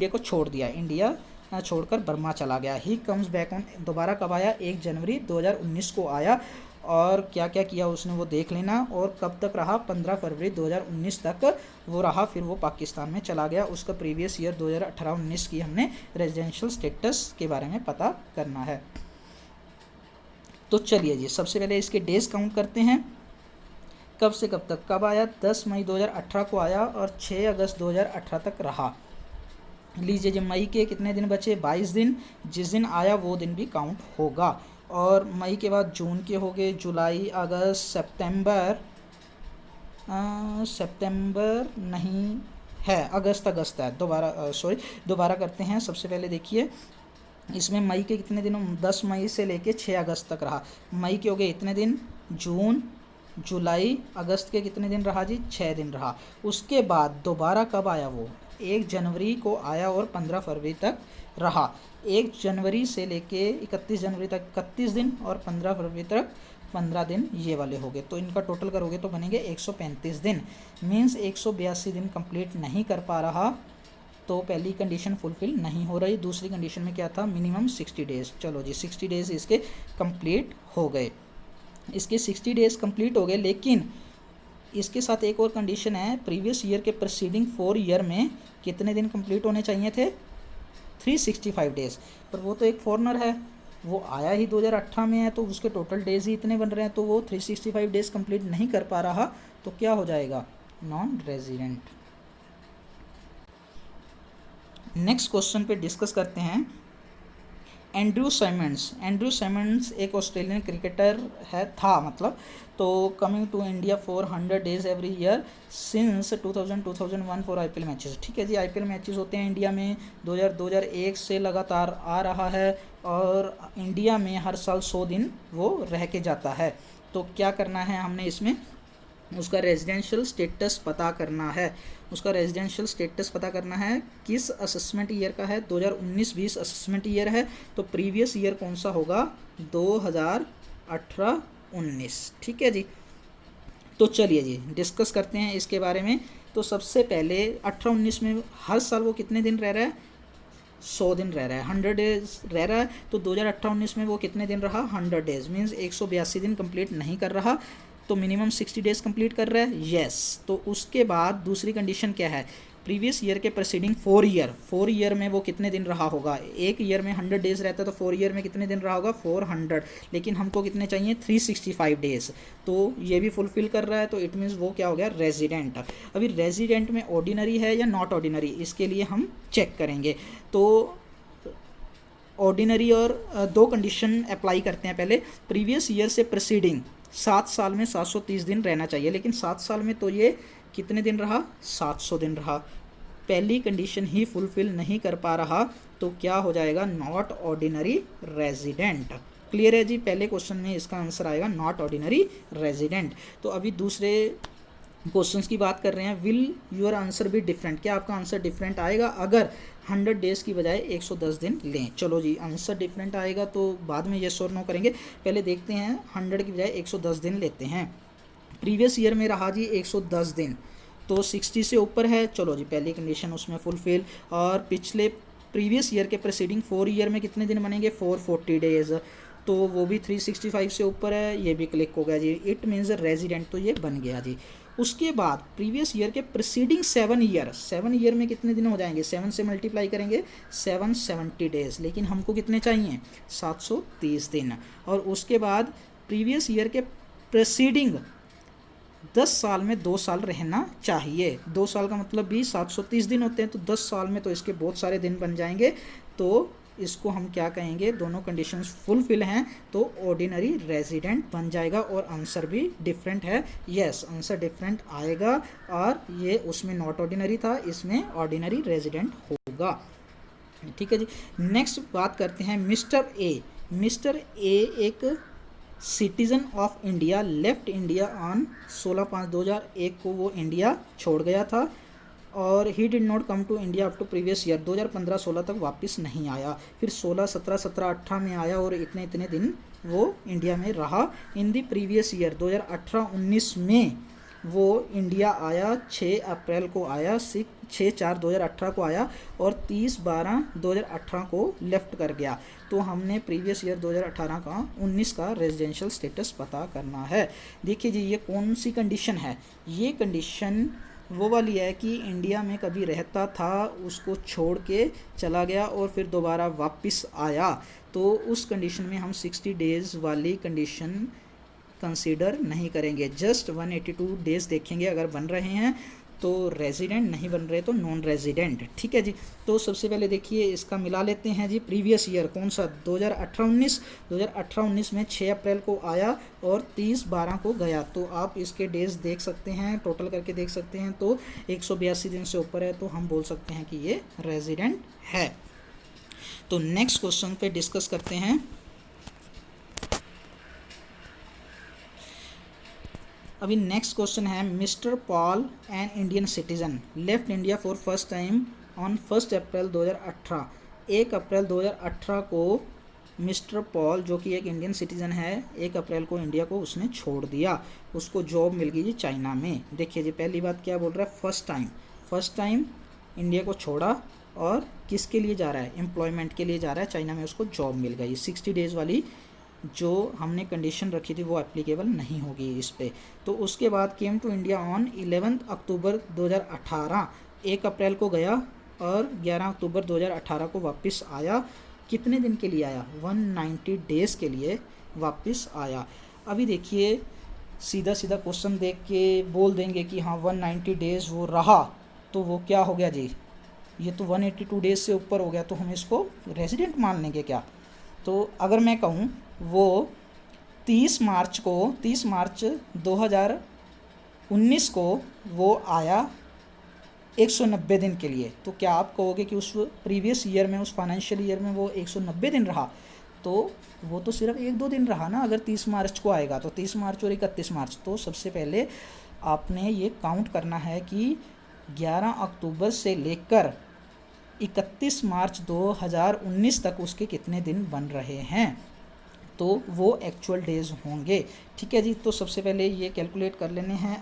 को छोड़ दिया, इंडिया छोड़कर बर्मा चला गया। ही कम्स बैक ऑन, दोबारा कब आया, 1 जनवरी 2019 को आया, और क्या क्या किया उसने वो देख लेना, और कब तक रहा, 15 फरवरी 2019 तक वो रहा, फिर वो पाकिस्तान में चला गया। उसका प्रीवियस ईयर 2018-19 की हमने रेजिडेंशियल स्टेटस के बारे में पता करना है। तो चलिए जी, सबसे पहले इसके डेज काउंट करते हैं, कब से कब तक, कब आया, 10 मई 2018 को आया और 6 अगस्त 2018 तक रहा। लीजिए जी, मई के कितने दिन बचे, 22 दिन, जिस दिन आया वो दिन भी काउंट होगा। और मई के बाद जून के हो गए, जुलाई, अगस्त, सितंबर नहीं है, अगस्त है, दोबारा करते हैं। सबसे पहले देखिए, इसमें मई के कितने दिन, 10 मई से लेके 6 अगस्त तक रहा, मई के हो गए इतने दिन, जून, जुलाई, अगस्त के कितने दिन रहा जी, 6 दिन रहा। उसके बाद दोबारा कब आया वो, 1 जनवरी को आया और 15 फरवरी तक रहा। 1 जनवरी से लेके 31 जनवरी तक 31 दिन, और 15 फरवरी तक 15 दिन, ये वाले हो गए। तो इनका टोटल करोगे तो बनेंगे 135 दिन, मीन्स 182 दिन कंप्लीट नहीं कर पा रहा, तो पहली कंडीशन फुलफिल नहीं हो रही। दूसरी कंडीशन में क्या था, मिनिमम 60 डेज। चलो जी, 60 डेज इसके कंप्लीट हो गए, इसके 60 डेज कंप्लीट हो गए, लेकिन इसके साथ एक और कंडीशन है, प्रीवियस ईयर के प्रीसीडिंग 4 ईयर में कितने दिन कंप्लीट होने चाहिए थे, 365 डेज। पर वो तो एक फॉरेनर है, वो आया ही 2018 में है, तो उसके टोटल डेज ही इतने बन रहे हैं, तो वो 365 डेज कंप्लीट नहीं कर पा रहा, तो क्या हो जाएगा, नॉन रेजिडेंट। नेक्स्ट क्वेश्चन पे डिस्कस करते हैं, एंड्रू साइमंड्स एक ऑस्ट्रेलियन क्रिकेटर था मतलब, तो coming to India for 100 days every year since 2001 for IPL matches. ठीक है जी, आईपीएल मैचेस होते हैं इंडिया में 2001 से लगातार आ रहा है, और इंडिया में हर साल 100 दिन वो रह के जाता है। तो क्या करना है हमने इसमें, उसका रेजिडेंशियल स्टेटस पता करना है, उसका रेजिडेंशियल स्टेटस पता करना है, किस असेसमेंट ईयर का है, 2019-20 असेसमेंट ईयर है, तो प्रीवियस ईयर कौन सा होगा, 2018-19। ठीक है जी, तो चलिए जी डिस्कस करते हैं इसके बारे में। तो सबसे पहले 18-19 में हर साल वो कितने दिन रह रहा है, 100 दिन रह रहा है, 100 डेज रह रहा है, तो 2018-19 में वो कितने दिन रहा, 100 डेज, मीन्स 182 दिन कंप्लीट नहीं कर रहा, तो मिनिमम 60 डेज कंप्लीट कर रहा है, यस। तो उसके बाद दूसरी कंडीशन क्या है, प्रीवियस ईयर के प्रीसीडिंग 4 ईयर में वो कितने दिन रहा होगा, एक ईयर में 100 डेज रहता है, तो 4 ईयर में कितने दिन रहा होगा, 400, लेकिन हमको कितने चाहिए, 365 डेज, तो ये भी फुलफिल कर रहा है, तो इट मीन्स वो क्या हो गया, रेजिडेंट। अभी रेजिडेंट में ऑर्डिनरी है या नॉट ऑर्डिनरी, इसके लिए हम चेक करेंगे। तो ऑर्डिनरी और दो कंडीशन अप्लाई करते हैं। पहले प्रीवियस ईयर से प्रीसीडिंग 7 साल में 730 दिन रहना चाहिए, लेकिन 7 साल में तो ये कितने दिन रहा, 700 दिन रहा, पहली कंडीशन ही फुलफिल नहीं कर पा रहा, तो क्या हो जाएगा, नॉट ऑर्डिनरी रेजिडेंट। क्लियर है जी, पहले क्वेश्चन में इसका आंसर आएगा नॉट ऑर्डिनरी रेजिडेंट। तो अभी दूसरे क्वेश्चंस की बात कर रहे हैं, विल योर आंसर भी डिफरेंट, क्या आपका आंसर डिफरेंट आएगा अगर 100 डेज़ की बजाय 110 दिन लें। चलो जी, आंसर डिफरेंट आएगा तो बाद में येस और नो करेंगे, पहले देखते हैं 100 की बजाय 110 दिन लेते हैं। प्रीवियस ईयर में रहा जी 110 दिन, तो 60 से ऊपर है, चलो जी पहली कंडीशन उसमें फुलफिल। और पिछले प्रीवियस ईयर के प्रीसीडिंग 4 ईयर में कितने दिन बनेंगे, 440 डेज़, तो वो भी 365 से ऊपर है, ये भी क्लिक हो गया जी, इट मीन्स रेजिडेंट, तो ये बन गया जी। उसके बाद प्रीवियस ईयर के प्रीसीडिंग 7 ईयर में कितने दिन हो जाएंगे, 7 से मल्टीप्लाई करेंगे 770 डेज़, लेकिन हमको कितने चाहिए, 730 दिन। और उसके बाद प्रीवियस ईयर के प्रीसीडिंग 10 साल में 2 साल रहना चाहिए, 2 साल का मतलब भी 730 दिन होते हैं, तो 10 साल में तो इसके बहुत सारे दिन बन जाएंगे, तो इसको हम क्या कहेंगे, दोनों कंडीशंस फुलफिल हैं, तो ऑर्डिनरी रेजिडेंट बन जाएगा। और आंसर भी डिफरेंट है, यस आंसर डिफरेंट आएगा, और ये उसमें नॉट ऑर्डिनरी था, इसमें ऑर्डिनरी रेजिडेंट होगा। ठीक है जी। नेक्स्ट बात करते हैं मिस्टर ए। मिस्टर ए एक citizen of India left India on 16/5/2001 को वो इंडिया छोड़ गया था और he did not come to India up to previous year, 2015-16 तक वापस नहीं आया, फिर 16, 17, 17, 18 में आया और इतने इतने दिन वो इंडिया में रहा। इन दी प्रीवियस ईयर 2018-19 में वो इंडिया आया, 6 अप्रैल को आया, 6/4/2018 को आया और 30/12/2018 को लेफ्ट कर गया। तो हमने प्रीवियस ईयर 2018 का 19 का रेजिडेंशियल स्टेटस पता करना है। देखिए जी, ये कौन सी कंडीशन है, ये कंडीशन वो वाली है कि इंडिया में कभी रहता था, उसको छोड़ के चला गया और फिर दोबारा वापस आया, तो उस कंडीशन में हम 60 डेज़ वाली कंडीशन कंसीडर नहीं करेंगे, जस्ट 182 डेज़ देखेंगे अगर बन रहे हैं तो रेजिडेंट, नहीं बन रहे तो नॉन रेजिडेंट। ठीक है जी। तो सबसे पहले देखिए इसका मिला लेते हैं जी। प्रीवियस ईयर कौन सा, 2018-19, 2018-19 में 6 अप्रैल को आया और 30/12 को गया। तो आप इसके डेज देख सकते हैं, टोटल करके देख सकते हैं, तो 182 दिन से ऊपर है, तो हम बोल सकते हैं कि ये रेजिडेंट है। तो नेक्स्ट क्वेश्चन पे डिस्कस करते हैं। अभी नेक्स्ट क्वेश्चन है, mister Paul an Indian citizen left India for first time on 1 अप्रैल 2018। 1 अप्रैल 2018 को मिस्टर पॉल, जो कि एक इंडियन सिटीज़न है, 1 अप्रैल को इंडिया को उसने छोड़ दिया, उसको जॉब मिल गई जी चाइना में। देखिए जी, पहली बात क्या बोल रहा है, फर्स्ट टाइम इंडिया को छोड़ा और किसके लिए जा रहा है, एम्प्लॉयमेंट के लिए जा रहा है, चाइना में उसको जॉब मिल गई। 60 डेज़ वाली जो हमने कंडीशन रखी थी वो एप्लीकेबल नहीं होगी इस पे। तो उसके बाद केम टू इंडिया ऑन 11 अक्टूबर 2018। 1 अप्रैल को गया और 11 अक्टूबर 2018 को वापस आया। कितने दिन के लिए आया, 190 डेज़ के लिए वापस आया। अभी देखिए, सीधा सीधा क्वेश्चन देख के बोल देंगे कि हाँ 190 डेज़ वो रहा, तो वो क्या हो गया जी, ये तो 182 डेज़ से ऊपर हो गया, तो हम इसको रेजिडेंट मान लेंगे क्या। तो अगर मैं कहूँ वो 30 मार्च 2019 को वो आया 190 दिन के लिए, तो क्या आप कहोगे कि उस प्रीवियस ईयर में, उस फाइनेंशियल ईयर में वो 190 दिन रहा, तो वो तो सिर्फ 1-2 दिन रहा ना। अगर 30 मार्च को आएगा तो 30 मार्च और 31 मार्च, तो सबसे पहले आपने ये काउंट करना है कि 11 अक्टूबर से लेकर 31 मार्च 2019 तक उसके कितने दिन बन रहे हैं, तो वो एक्चुअल डेज़ होंगे। ठीक है जी। तो सबसे पहले ये कैलकुलेट कर लेने हैं।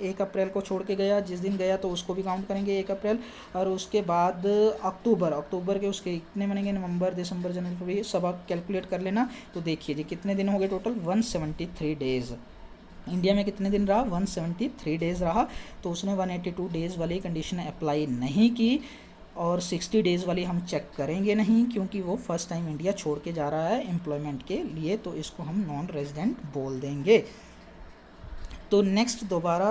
1 अप्रैल को छोड़ के गया, जिस दिन गया तो उसको भी काउंट करेंगे 1 अप्रैल, और उसके बाद अक्टूबर के उसके कितने बनेंगे, नवंबर, दिसंबर, जनवरी, फरवरी, सब आप कैलकुलेट कर लेना। तो देखिए जी, कितने दिन हो गए टोटल, 173 डेज़। इंडिया में कितने दिन रहा, 173 डेज़ रहा, तो उसने 182 डेज़ वाली कंडीशन अप्लाई नहीं की और 60 डेज़ वाली हम चेक करेंगे नहीं, क्योंकि वो फर्स्ट टाइम इंडिया छोड़ के जा रहा है एम्प्लॉयमेंट के लिए, तो इसको हम नॉन रेजिडेंट बोल देंगे। तो नेक्स्ट दोबारा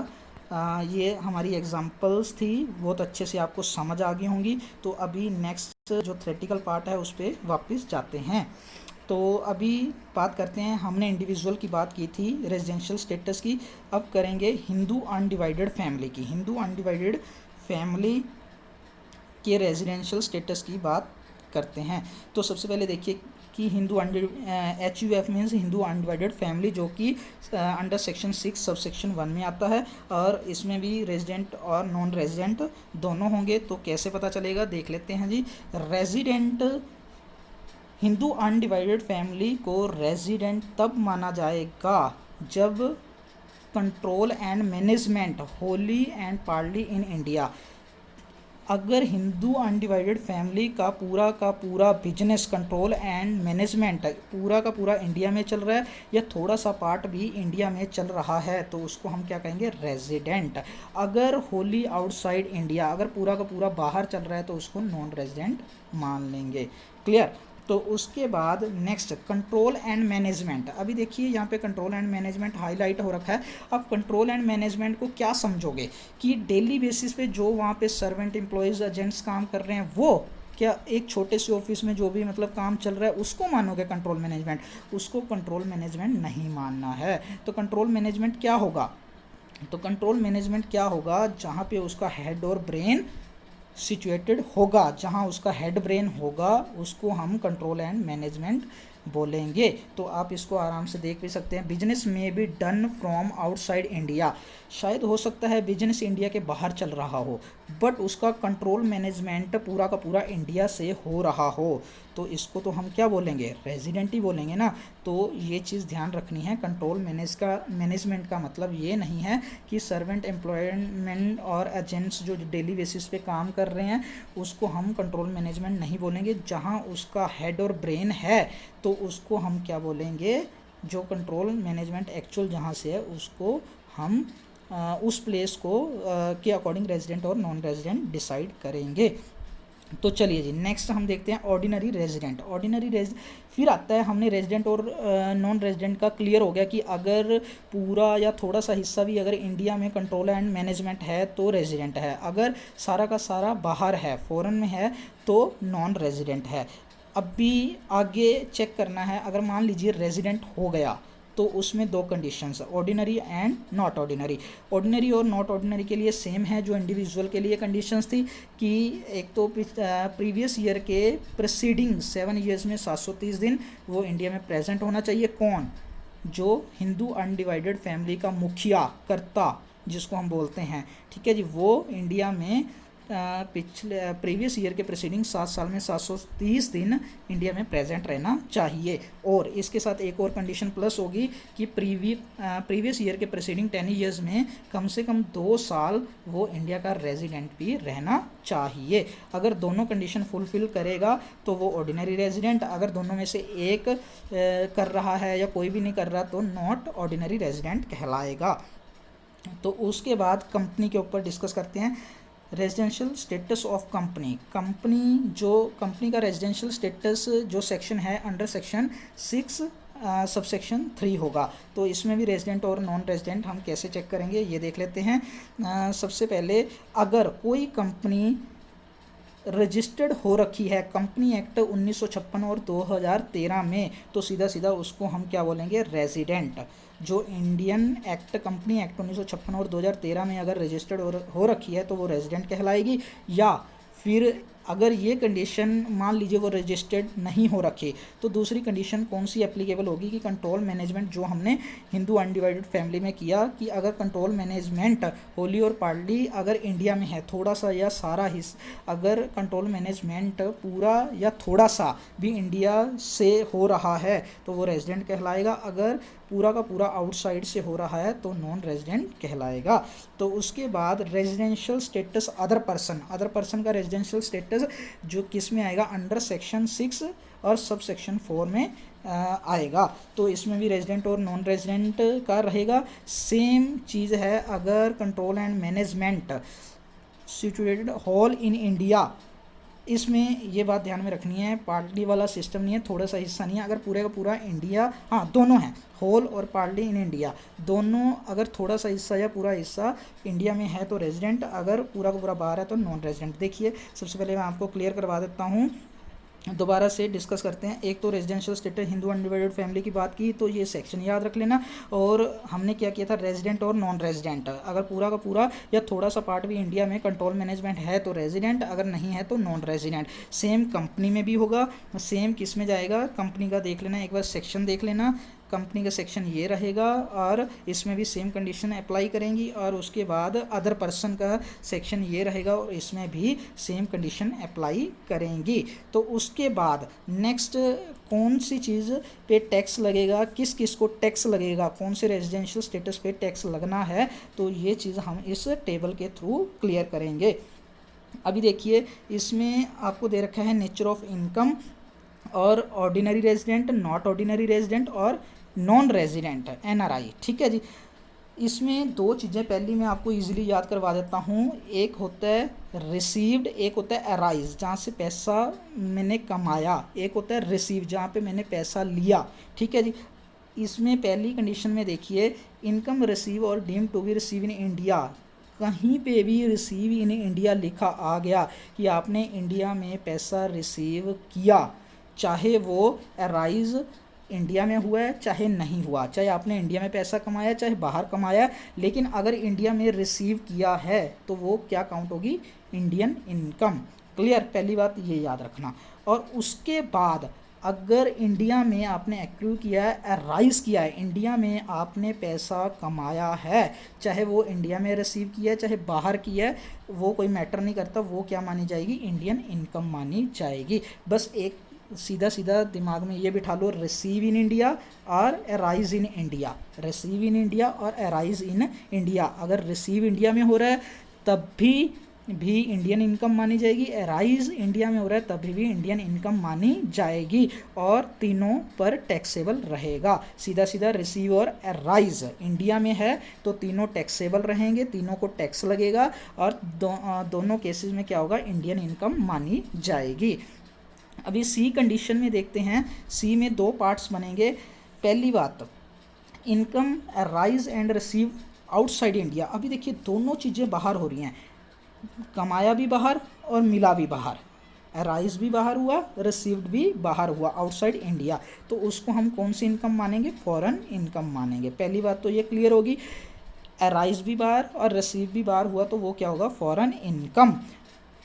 ये हमारी एग्जांपल्स थी, बहुत अच्छे से आपको समझ आ गई होंगी। तो अभी नेक्स्ट जो थ्योरेटिकल पार्ट है उस पर वापस जाते हैं। तो अभी बात करते हैं, हमने इंडिविजुअल की बात की थी, रेजिडेंशियल स्टेटस की, अब करेंगे हिंदू अनडिवाइडेड फैमिली की। हिंदू अनडिवाइडेड फैमिली के रेजिडेंशियल स्टेटस की बात करते हैं। तो सबसे पहले देखिए कि Hindu HUF means Hindu undivided family, जो कि अंडर सेक्शन 6 सब सेक्शन 1 में आता है, और इसमें भी रेजिडेंट और नॉन रेजिडेंट दोनों होंगे। तो कैसे पता चलेगा, देख लेते हैं जी। रेजिडेंट, हिंदू अनडिवाइडेड फैमिली को रेजिडेंट तब माना जाएगा जब control and management Holi and partly in India, अगर हिंदू अनडिवाइडेड फैमिली का पूरा बिजनेस, कंट्रोल एंड मैनेजमेंट पूरा का पूरा इंडिया में चल रहा है या थोड़ा सा पार्ट भी इंडिया में चल रहा है, तो उसको हम क्या कहेंगे, रेजिडेंट। अगर होली आउटसाइड इंडिया, अगर पूरा का पूरा बाहर चल रहा है, तो उसको नॉन रेजिडेंट मान लेंगे। क्लियर। तो उसके बाद नेक्स्ट कंट्रोल एंड मैनेजमेंट। अभी देखिए यहाँ पे कंट्रोल एंड मैनेजमेंट हाईलाइट हो रखा है। अब कंट्रोल एंड मैनेजमेंट को क्या समझोगे कि डेली बेसिस पे जो वहाँ पे सर्वेंट, एम्प्लॉयज़, एजेंट्स काम कर रहे हैं, वो क्या एक छोटे से ऑफिस में जो भी मतलब काम चल रहा है उसको मानोगे कंट्रोल मैनेजमेंट, उसको कंट्रोल मैनेजमेंट नहीं मानना है। तो कंट्रोल मैनेजमेंट क्या होगा, तो कंट्रोल मैनेजमेंट क्या होगा, जहाँ पे उसका हेड और ब्रेन सिचुएटेड होगा, जहां उसका हेड ब्रेन होगा, उसको हम कंट्रोल एंड मैनेजमेंट बोलेंगे। तो आप इसको आराम से देख भी सकते हैं। बिजनेस में be done from outside India, शायद हो सकता है बिजनेस इंडिया के बाहर चल रहा हो, बट उसका कंट्रोल मैनेजमेंट पूरा का पूरा इंडिया से हो रहा हो, तो इसको तो हम क्या बोलेंगे, रेजिडेंट ही बोलेंगे ना। तो ये चीज़ ध्यान रखनी है। कंट्रोल मैनेजमेंट का मतलब ये नहीं है कि सर्वेंट एम्प्लॉयमेंट और एजेंट्स जो डेली बेसिस पे काम कर रहे हैं उसको हम कंट्रोल मैनेजमेंट नहीं बोलेंगे। जहाँ उसका हेड और ब्रेन है तो उसको हम क्या बोलेंगे, जो कंट्रोल मैनेजमेंट एक्चुअल जहाँ से है उसको हम उस प्लेस को के अकॉर्डिंग रेजिडेंट और नॉन रेजिडेंट डिसाइड करेंगे। तो चलिए जी, नेक्स्ट हम देखते हैं ऑर्डिनरी रेजिडेंट। फिर आता है, हमने रेजिडेंट और नॉन रेजिडेंट का क्लियर हो गया कि अगर पूरा या थोड़ा सा हिस्सा भी अगर इंडिया में कंट्रोल एंड मैनेजमेंट है तो रेजिडेंट है, अगर सारा का सारा बाहर है, फॉरेन में है, तो नॉन रेजिडेंट है। अब भी आगे चेक करना है, अगर मान लीजिए रेजिडेंट हो गया तो उसमें दो conditions, ordinary and not ordinary. Ordinary और नॉट ऑर्डिनरी के लिए सेम है जो इंडिविजुअल के लिए कंडीशंस थी कि एक तो प्रीवियस ईयर के प्रेसीडिंग 7 ईयर्स में 730 दिन वो इंडिया में प्रेजेंट होना चाहिए। कौन, जो हिंदू अनडिवाइडेड फैमिली का मुखिया कर्ता जिसको हम बोलते हैं, ठीक है जी, वो इंडिया में पिछले प्रीवियस ईयर के प्रेसीडिंग 7 साल में 730 दिन इंडिया में प्रेजेंट रहना चाहिए। और इसके साथ एक और कंडीशन प्लस होगी कि प्रीवियस ईयर के प्रेसीडिंग 10 ईयर्स में कम से कम 2 साल वो इंडिया का रेजिडेंट भी रहना चाहिए। अगर दोनों कंडीशन फुलफिल करेगा तो वो ऑर्डिनरी रेजिडेंट, अगर दोनों में से एक कर रहा है या कोई भी नहीं कर रहा तो नॉट ऑर्डिनरी रेजिडेंट कहलाएगा। तो उसके बाद कंपनी के ऊपर डिस्कस करते हैं। रेजिडेंशियल स्टेटस ऑफ कंपनी का रेजिडेंशियल स्टेटस जो सेक्शन है अंडर सेक्शन 6 सबसेक्शन 3 होगा। तो इसमें भी रेजिडेंट और नॉन रेजिडेंट हम कैसे चेक करेंगे ये देख लेते हैं। सबसे पहले, अगर कोई कंपनी रजिस्टर्ड हो रखी है कंपनी एक्ट 1956 और 2013 में, तो सीधा सीधा उसको हम क्या बोलेंगे, रेजिडेंट। जो इंडियन एक्ट कंपनी एक्ट 1956 और 2013 में अगर रजिस्टर्ड हो रखी है तो वो रेजिडेंट कहलाएगी। या फिर अगर ये कंडीशन मान लीजिए वो रजिस्टर्ड नहीं हो रखी, तो दूसरी कंडीशन कौन सी एप्लीकेबल होगी कि कंट्रोल मैनेजमेंट जो हमने हिंदू अनडिवाइडेड फैमिली में किया, कि अगर कंट्रोल मैनेजमेंट होली और पार्टली अगर इंडिया में है, थोड़ा सा या सारा हिस्सा, अगर कंट्रोल मैनेजमेंट पूरा या थोड़ा सा भी इंडिया से हो रहा है तो वो रेजिडेंट कहलाएगा। अगर पूरा का पूरा आउटसाइड से हो रहा है तो नॉन रेजिडेंट कहलाएगा। तो उसके बाद रेजिडेंशियल स्टेटस अदर पर्सन का रेजिडेंशियल स्टेटस जो किस में आएगा, अंडर सेक्शन 6 और सब सेक्शन 4 में आएगा। तो इसमें भी रेजिडेंट और नॉन रेजिडेंट का रहेगा। सेम चीज़ है अगर control and management situated whole in India, इसमें ये बात ध्यान में रखनी है, पार्टली वाला सिस्टम नहीं है, थोड़ा सा हिस्सा नहीं है, अगर पूरे का पूरा इंडिया, हाँ दोनों हैं, होल और पार्टली इन इंडिया दोनों, अगर थोड़ा सा हिस्सा या पूरा हिस्सा इंडिया में है तो रेजिडेंट, अगर पूरा का पूरा बाहर है तो नॉन रेजिडेंट। देखिए सबसे पहले मैं आपको क्लियर करवा देता हूँ, दोबारा से डिस्कस करते हैं। एक तो residential status Hindu undivided family की बात की, तो ये सेक्शन याद रख लेना। और हमने क्या किया था, रेजिडेंट और नॉन रेजिडेंट, अगर पूरा का पूरा या थोड़ा सा पार्ट भी इंडिया में कंट्रोल मैनेजमेंट है तो रेजिडेंट, अगर नहीं है तो नॉन रेजिडेंट। सेम कंपनी में भी होगा, सेम किस में जाएगा, कंपनी का देख लेना, एक बार सेक्शन देख लेना, कंपनी का सेक्शन ये रहेगा और इसमें भी सेम कंडीशन अप्लाई करेंगी। और उसके बाद अदर पर्सन का सेक्शन ये रहेगा और इसमें भी सेम कंडीशन अप्लाई करेंगी। तो उसके बाद नेक्स्ट कौन सी चीज़ पे टैक्स लगेगा, किस किस को टैक्स लगेगा, कौन से रेजिडेंशियल स्टेटस पे टैक्स लगना है, तो ये चीज़ हम इस टेबल के थ्रू क्लियर करेंगे। अभी देखिए इसमें आपको दे रखा है नेचर ऑफ इनकम और ordinary resident, not ordinary resident और नॉन रेजिडेंट एनआरआई, ठीक है जी। इसमें दो चीज़ें पहली मैं आपको इजीली याद करवा देता हूँ, एक होता है रिसीव्ड, एक होता है अराइज जहाँ से पैसा मैंने कमाया, एक होता है रिसीव जहाँ पे मैंने पैसा लिया, ठीक है जी। इसमें पहली कंडीशन में देखिए इनकम रिसीव और deem to be receive in India, कहीं पे भी रिसीव इन इंडिया लिखा आ गया कि आपने इंडिया में पैसा रिसीव किया, चाहे वो अराइज इंडिया में हुआ है चाहे नहीं हुआ, चाहे आपने इंडिया में पैसा कमाया चाहे बाहर कमाया, लेकिन अगर इंडिया में रिसीव किया है तो वो क्या काउंट होगी, इंडियन इनकम। क्लियर, पहली बात ये याद रखना। और उसके बाद अगर इंडिया में आपने एक्रू किया है, राइज किया है, इंडिया में आपने पैसा कमाया है, चाहे वो इंडिया में रिसीव किया है चाहे बाहर किया है, वो कोई मैटर नहीं करता, वो क्या मानी जाएगी, इंडियन इनकम मानी जाएगी। बस एक सीधा सीधा दिमाग में ये बिठा लो, रिसीव इन इंडिया और arise in India, receive in India और अराइज इन इंडिया। अगर रिसीव इंडिया में हो रहा है तब भी इंडियन इनकम मानी जाएगी, अराइज इंडिया में हो रहा है तभी भी इंडियन इनकम मानी जाएगी, और तीनों पर टैक्सेबल रहेगा। सीधा सीधा रिसीव और अराइज इंडिया में है तो तीनों टैक्सेबल रहेंगे, तीनों को टैक्स लगेगा, और दोनों केसेस में क्या होगा, इंडियन इनकम मानी जाएगी। अभी सी कंडीशन में देखते हैं, सी में दो पार्ट्स बनेंगे। पहली बात, income arise and receive outside India. अभी देखिए दोनों चीज़ें बाहर हो रही हैं, कमाया भी बाहर और मिला भी बाहर, अराइज भी बाहर हुआ, रिसीव्ड भी बाहर हुआ, आउटसाइड इंडिया, तो उसको हम कौन सी इनकम मानेंगे, फॉरेन इनकम मानेंगे। पहली बात तो ये क्लियर होगी, अराइज भी बाहर और रिसीव भी बाहर हुआ तो वो क्या होगा, फॉरेन इनकम।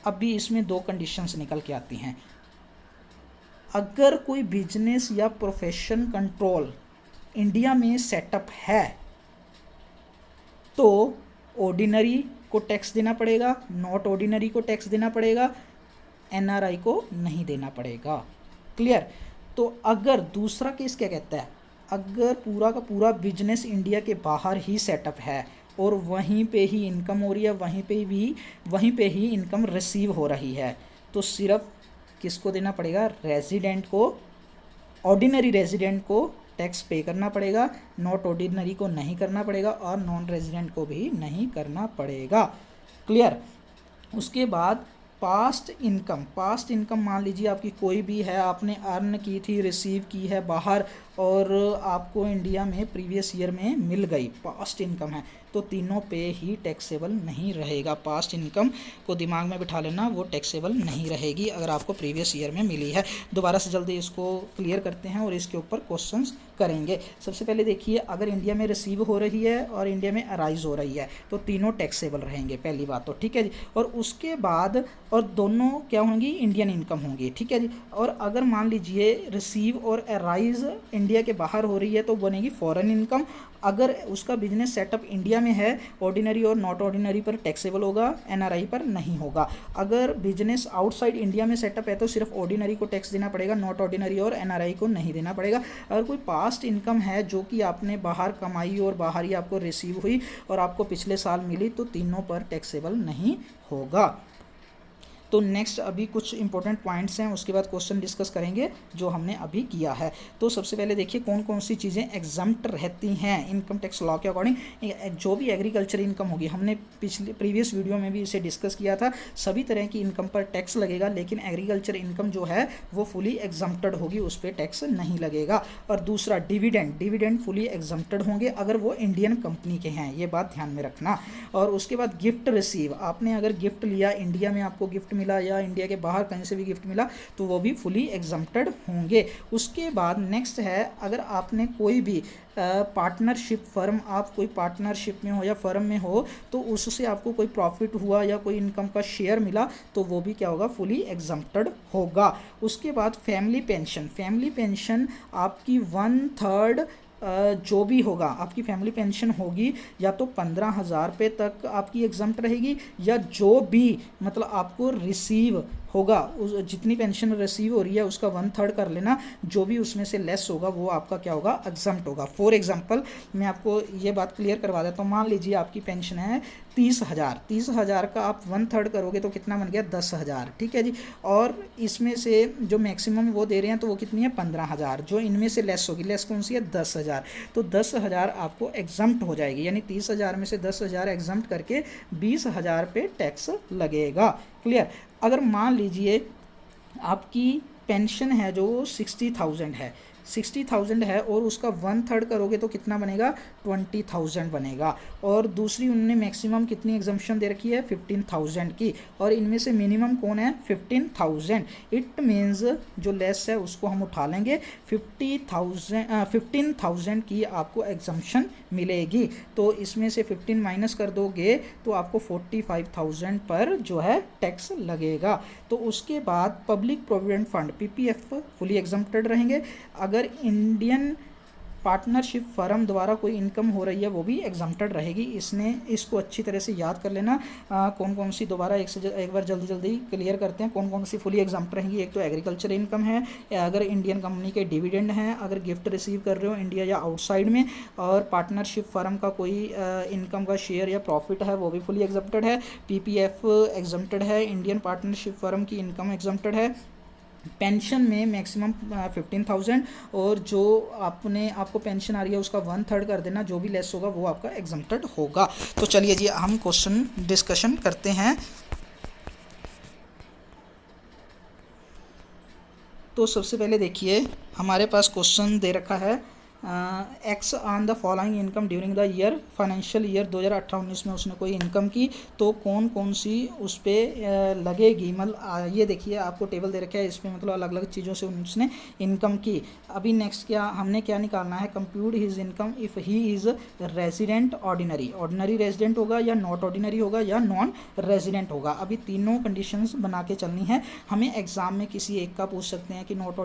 अभी इसमें दो कंडीशंस निकल के आती हैं। अगर कोई बिजनेस या प्रोफेशन कंट्रोल इंडिया में सेटअप है तो ऑर्डिनरी को टैक्स देना पड़ेगा, नॉट ऑर्डिनरी को टैक्स देना पड़ेगा, एनआरआई को नहीं देना पड़ेगा। क्लियर। तो अगर दूसरा केस क्या कहता है, अगर पूरा का पूरा बिजनेस इंडिया के बाहर ही सेटअप है और वहीं पे ही इनकम हो रही है, वहीं पे ही इनकम रिसीव हो रही है, तो सिर्फ किसको देना पड़ेगा, रेजिडेंट को, ऑर्डिनरी रेजिडेंट को टैक्स पे करना पड़ेगा, नॉट ऑर्डिनरी को नहीं करना पड़ेगा और नॉन रेजिडेंट को भी नहीं करना पड़ेगा। क्लियर। उसके बाद पास्ट इनकम मान लीजिए आपकी कोई भी है, आपने अर्न की थी, रिसीव की है बाहर और आपको इंडिया में प्रीवियस ईयर में मिल गई, पास्ट इनकम है, तो तीनों पे ही टैक्सेबल नहीं रहेगा। पास्ट इनकम को दिमाग में बिठा लेना, वो टैक्सेबल नहीं रहेगी अगर आपको प्रीवियस ईयर में मिली है। दोबारा से जल्दी इसको क्लियर करते हैं और इसके ऊपर क्वेश्चंस करेंगे। सबसे पहले देखिए, अगर इंडिया में रिसीव हो रही है और इंडिया में अराइज हो रही है तो तीनों टैक्सेबल रहेंगे, पहली बात तो, ठीक है जी। और उसके बाद और दोनों क्या होंगी, इंडियन इनकम होंगी, ठीक है जी। और अगर मान लीजिए रिसीव और अराइज इंडिया के बाहर हो रही है तो बनेगी फॉरेन इनकम। अगर उसका बिजनेस सेटअप इंडिया में है, ऑर्डिनरी और नॉट ऑर्डिनरी पर टैक्सेबल होगा, एनआरआई पर नहीं होगा। अगर बिजनेस आउटसाइड इंडिया में सेटअप है तो सिर्फ ऑर्डिनरी को टैक्स देना पड़ेगा, नॉट ऑर्डिनरी और एनआरआई को नहीं देना पड़ेगा। अगर कोई पास्ट इनकम है जो कि आपने बाहर कमाई और बाहर ही आपको रिसीव हुई और आपको पिछले साल मिली तो तीनों पर टैक्सेबल नहीं होगा। तो नेक्स्ट अभी कुछ इंपॉर्टेंट पॉइंट्स हैं, उसके बाद क्वेश्चन डिस्कस करेंगे जो हमने अभी किया है। तो सबसे पहले देखिए कौन कौन सी चीज़ें एग्जम्प्ट रहती हैं इनकम टैक्स लॉ के अकॉर्डिंग। जो भी एग्रीकल्चर इनकम होगी, हमने प्रीवियस वीडियो में भी इसे डिस्कस किया था, सभी तरह की इनकम पर टैक्स लगेगा, लेकिन एग्रीकल्चर इनकम जो है वो फुली एग्जम्प्टेड होगी, उस पर टैक्स नहीं लगेगा। और दूसरा डिविडेंड फुली एग्जम्प्टेड होंगे अगर वो इंडियन कंपनी के हैं, ये बात ध्यान में रखना। और उसके बाद गिफ्ट रिसीव, आपने अगर गिफ्ट लिया, इंडिया में आपको गिफ्ट मिला या इंडिया के बाहर कहीं से भी गिफ्ट मिला तो वो भी फुली एग्जम्प्टेड होंगे। उसके बाद नेक्स्ट है, अगर आपने कोई भी पार्टनरशिप फर्म, आप कोई पार्टनरशिप में हो या फर्म में हो तो उससे आपको कोई प्रॉफिट हुआ या कोई इनकम का शेयर मिला तो वो भी क्या होगा, फुली एग्जम्प्टेड होगा। उसके बाद फैमिली पेंशन आपकी 1/3 जो भी होगा आपकी फैमिली पेंशन होगी, या तो 15,000 रुपये तक आपकी एग्जम्प्ट रहेगी, या जो भी मतलब आपको रिसीव होगा, उस जितनी पेंशन रिसीव हो रही है उसका 1/3 कर लेना, जो भी उसमें से लेस होगा वो आपका क्या होगा, एग्जम्प्ट होगा। फॉर एग्जांपल मैं आपको ये बात क्लियर करवा देता हूँ। मान लीजिए आपकी पेंशन है 30,000 का आप 1/3 करोगे तो कितना बन गया, 10,000, ठीक है जी। और इसमें से जो मैक्सिमम वो दे रहे हैं तो वो कितनी है, 15,000, जो इनमें से लेस होगी, लेस कौन सी है, 10,000, तो 10,000 आपको एग्जम्प्ट हो जाएगी, यानी 30,000 में से 10,000 एग्जम्प्ट करके 20,000 पे टैक्स लगेगा। क्लियर। अगर मान लीजिए आपकी पेंशन है जो 60,000 है, 60,000 है और उसका 1/3 करोगे तो कितना बनेगा, 20,000 बनेगा। और दूसरी उन्होंने मैक्सिमम कितनी एग्जम्पशन दे रखी है, 15,000 की, और इनमें से मिनिमम कौन है, 15,000। इट मीन्स जो लेस है उसको हम उठा लेंगे, 15,000 की आपको एग्जम्पशन मिलेगी। तो इसमें से 15 माइनस कर दोगे तो आपको 45,000 पर जो है टैक्स लगेगा। तो उसके बाद public provident fund PPF fully exempted रहेंगे। अगर इंडियन पार्टनरशिप फर्म द्वारा कोई इनकम हो रही है वो भी एग्जम्प्टेड रहेगी। इसको अच्छी तरह से याद कर लेना। कौन कौन सी, दोबारा एक बार जल्दी जल्दी क्लियर करते हैं, कौन कौन सी फुली एग्जम्प्ट रहेंगी। एक तो एग्रीकल्चर इनकम है, अगर इंडियन कंपनी के डिविडेंड हैं, अगर गिफ्ट रिसीव कर रहे हो इंडिया या आउटसाइड में, और पार्टनरशिप फर्म का कोई इनकम का शेयर या प्रॉफिट है वो भी फुली एग्जम्प्टेड है। पीपीएफ एग्जम्प्टेड है, इंडियन पार्टनरशिप फर्म की इनकम एग्जम्प्टेड है। पेंशन में मैक्सिमम 15,000, और जो आपको पेंशन आ रही है उसका 1/3 कर देना, जो भी लेस होगा वो आपका एग्जम्प्टेड होगा। तो चलिए जी हम क्वेश्चन डिस्कशन करते हैं। तो सबसे पहले देखिए हमारे पास क्वेश्चन दे रखा है, x on the following income during the year, financial year 2018-19 में उसने कोई इनकम की, तो कौन कौन सी उस पर लगेगी। मतलब ये देखिए आपको टेबल दे रखा है, इसमें मतलब अलग अलग चीज़ों से उसने इनकम की। अभी नेक्स्ट हमने क्या निकालना है, compute his income if he is resident ordinary resident होगा या नॉट ऑर्डिनरी होगा या नॉन रेजिडेंट होगा। अभी तीनों कंडीशंस बना के चलनी है। हमें एग्जाम में किसी एक का पूछ सकते हैं कि नॉट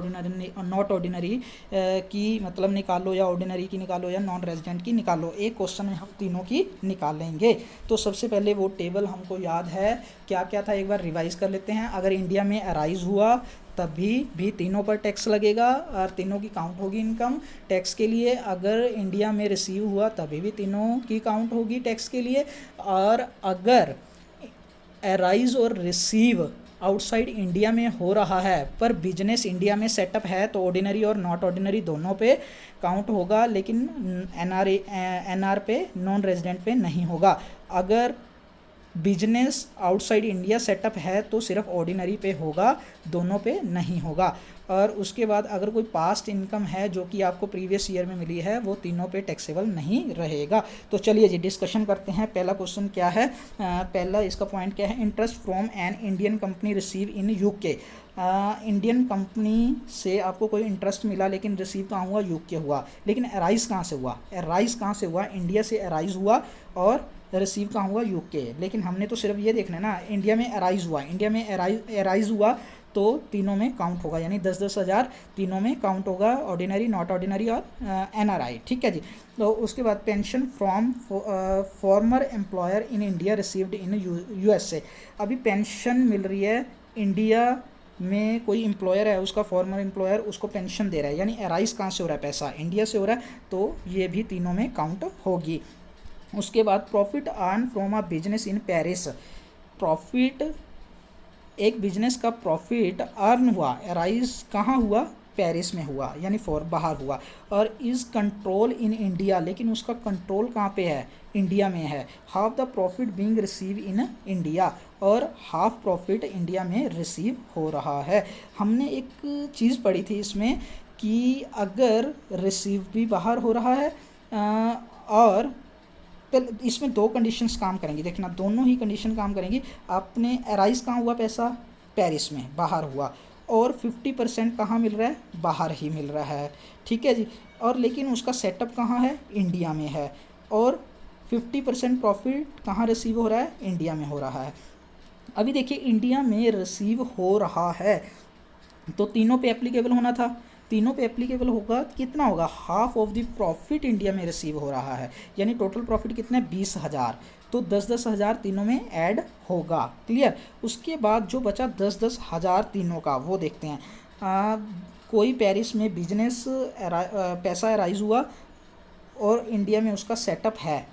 ऑर्डिनरी की मतलब निकाल लो, या ऑर्डिनरी की निकालो, या नॉन रेजिडेंट की निकालो। एक क्वेश्चन में हम तीनों की निकालेंगे। तो सबसे पहले वो टेबल हमको याद है क्या क्या था, एक बार रिवाइज कर लेते हैं। अगर इंडिया में अराइज हुआ तभी भी तीनों पर टैक्स लगेगा और तीनों की काउंट होगी इनकम टैक्स के लिए। अगर इंडिया में रिसीव हुआ तभी भी तीनों की काउंट होगी टैक्स के लिए। और अगर अराइज और रिसीव आउटसाइड इंडिया में हो रहा है पर बिजनेस इंडिया में सेटअप है तो ऑर्डिनरी और नॉट ऑर्डिनरी दोनों पे काउंट होगा, लेकिन एनआर पे, नॉन रेजिडेंट पे नहीं होगा। अगर बिजनेस आउटसाइड इंडिया सेटअप है तो सिर्फ ऑर्डिनरी पे होगा, दोनों पे नहीं होगा। और उसके बाद अगर कोई पास्ट इनकम है जो कि आपको प्रीवियस ईयर में मिली है वो तीनों पे टैक्सेबल नहीं रहेगा। तो चलिए जी डिस्कशन करते हैं। पहला क्वेश्चन क्या है, पहला इसका पॉइंट क्या है, interest from an Indian company receive in UK. Indian company से आपको कोई इंटरेस्ट मिला लेकिन रिसीव कहाँ हुआ, यूके हुआ। लेकिन अराइज कहाँ से हुआ, इंडिया से अराइज हुआ और रिसीव कहाँ हुआ, यूके। लेकिन हमने तो सिर्फ ये देखना है ना, इंडिया में अराइज हुआ तो तीनों में काउंट होगा, यानी 10-10 हज़ार तीनों में काउंट होगा, ऑर्डिनरी, नॉट ऑर्डिनरी और एनआरआई। ठीक है जी। तो उसके बाद pension from farmer employer in India received in USA. अभी पेंशन मिल रही है, इंडिया में कोई एम्प्लॉयर है, उसका फॉर्मर एम्प्लॉयर उसको पेंशन दे रहा है, यानी अराइज कहाँ से हो रहा है, पैसा इंडिया से हो रहा है, तो ये भी तीनों में काउंट होगी। उसके बाद profit earn from a business in Paris. Profit, एक बिजनेस का प्रॉफिट अर्न हुआ, अराइज कहाँ हुआ, पेरिस में हुआ, यानी बाहर हुआ। और इज़ कंट्रोल इन इंडिया, लेकिन उसका कंट्रोल कहाँ पे है, इंडिया में है। Half the profit being receive in India, और हाफ प्रॉफिट इंडिया में रिसीव हो रहा है। हमने एक चीज़ पढ़ी थी इसमें कि अगर रिसीव भी बाहर हो रहा है और इसमें दो कंडीशंस काम करेंगी, देखना दोनों ही कंडीशन काम करेंगी। आपने अराइज कहाँ हुआ पैसा, पेरिस में बाहर हुआ, और 50% कहाँ मिल रहा है, बाहर ही मिल रहा है। ठीक है जी। और लेकिन उसका सेटअप कहाँ है, इंडिया में है, और 50% प्रॉफिट कहाँ रिसीव हो रहा है, इंडिया में हो रहा है। अभी देखिए इंडिया में रिसीव हो रहा है तो तीनों पे एप्लीकेबल होना था, तीनों पे एप्लीकेबल होगा, कितना होगा, half of the profit India में रिसीव हो रहा है, यानी टोटल प्रॉफिट कितना है, 20,000, तो 10-10 हज़ार तीनों में ऐड होगा। क्लियर। उसके बाद जो बचा 10-10 हज़ार तीनों का वो देखते हैं। कोई पेरिस में बिजनेस पैसा अराइज हुआ और इंडिया में उसका सेटअप है,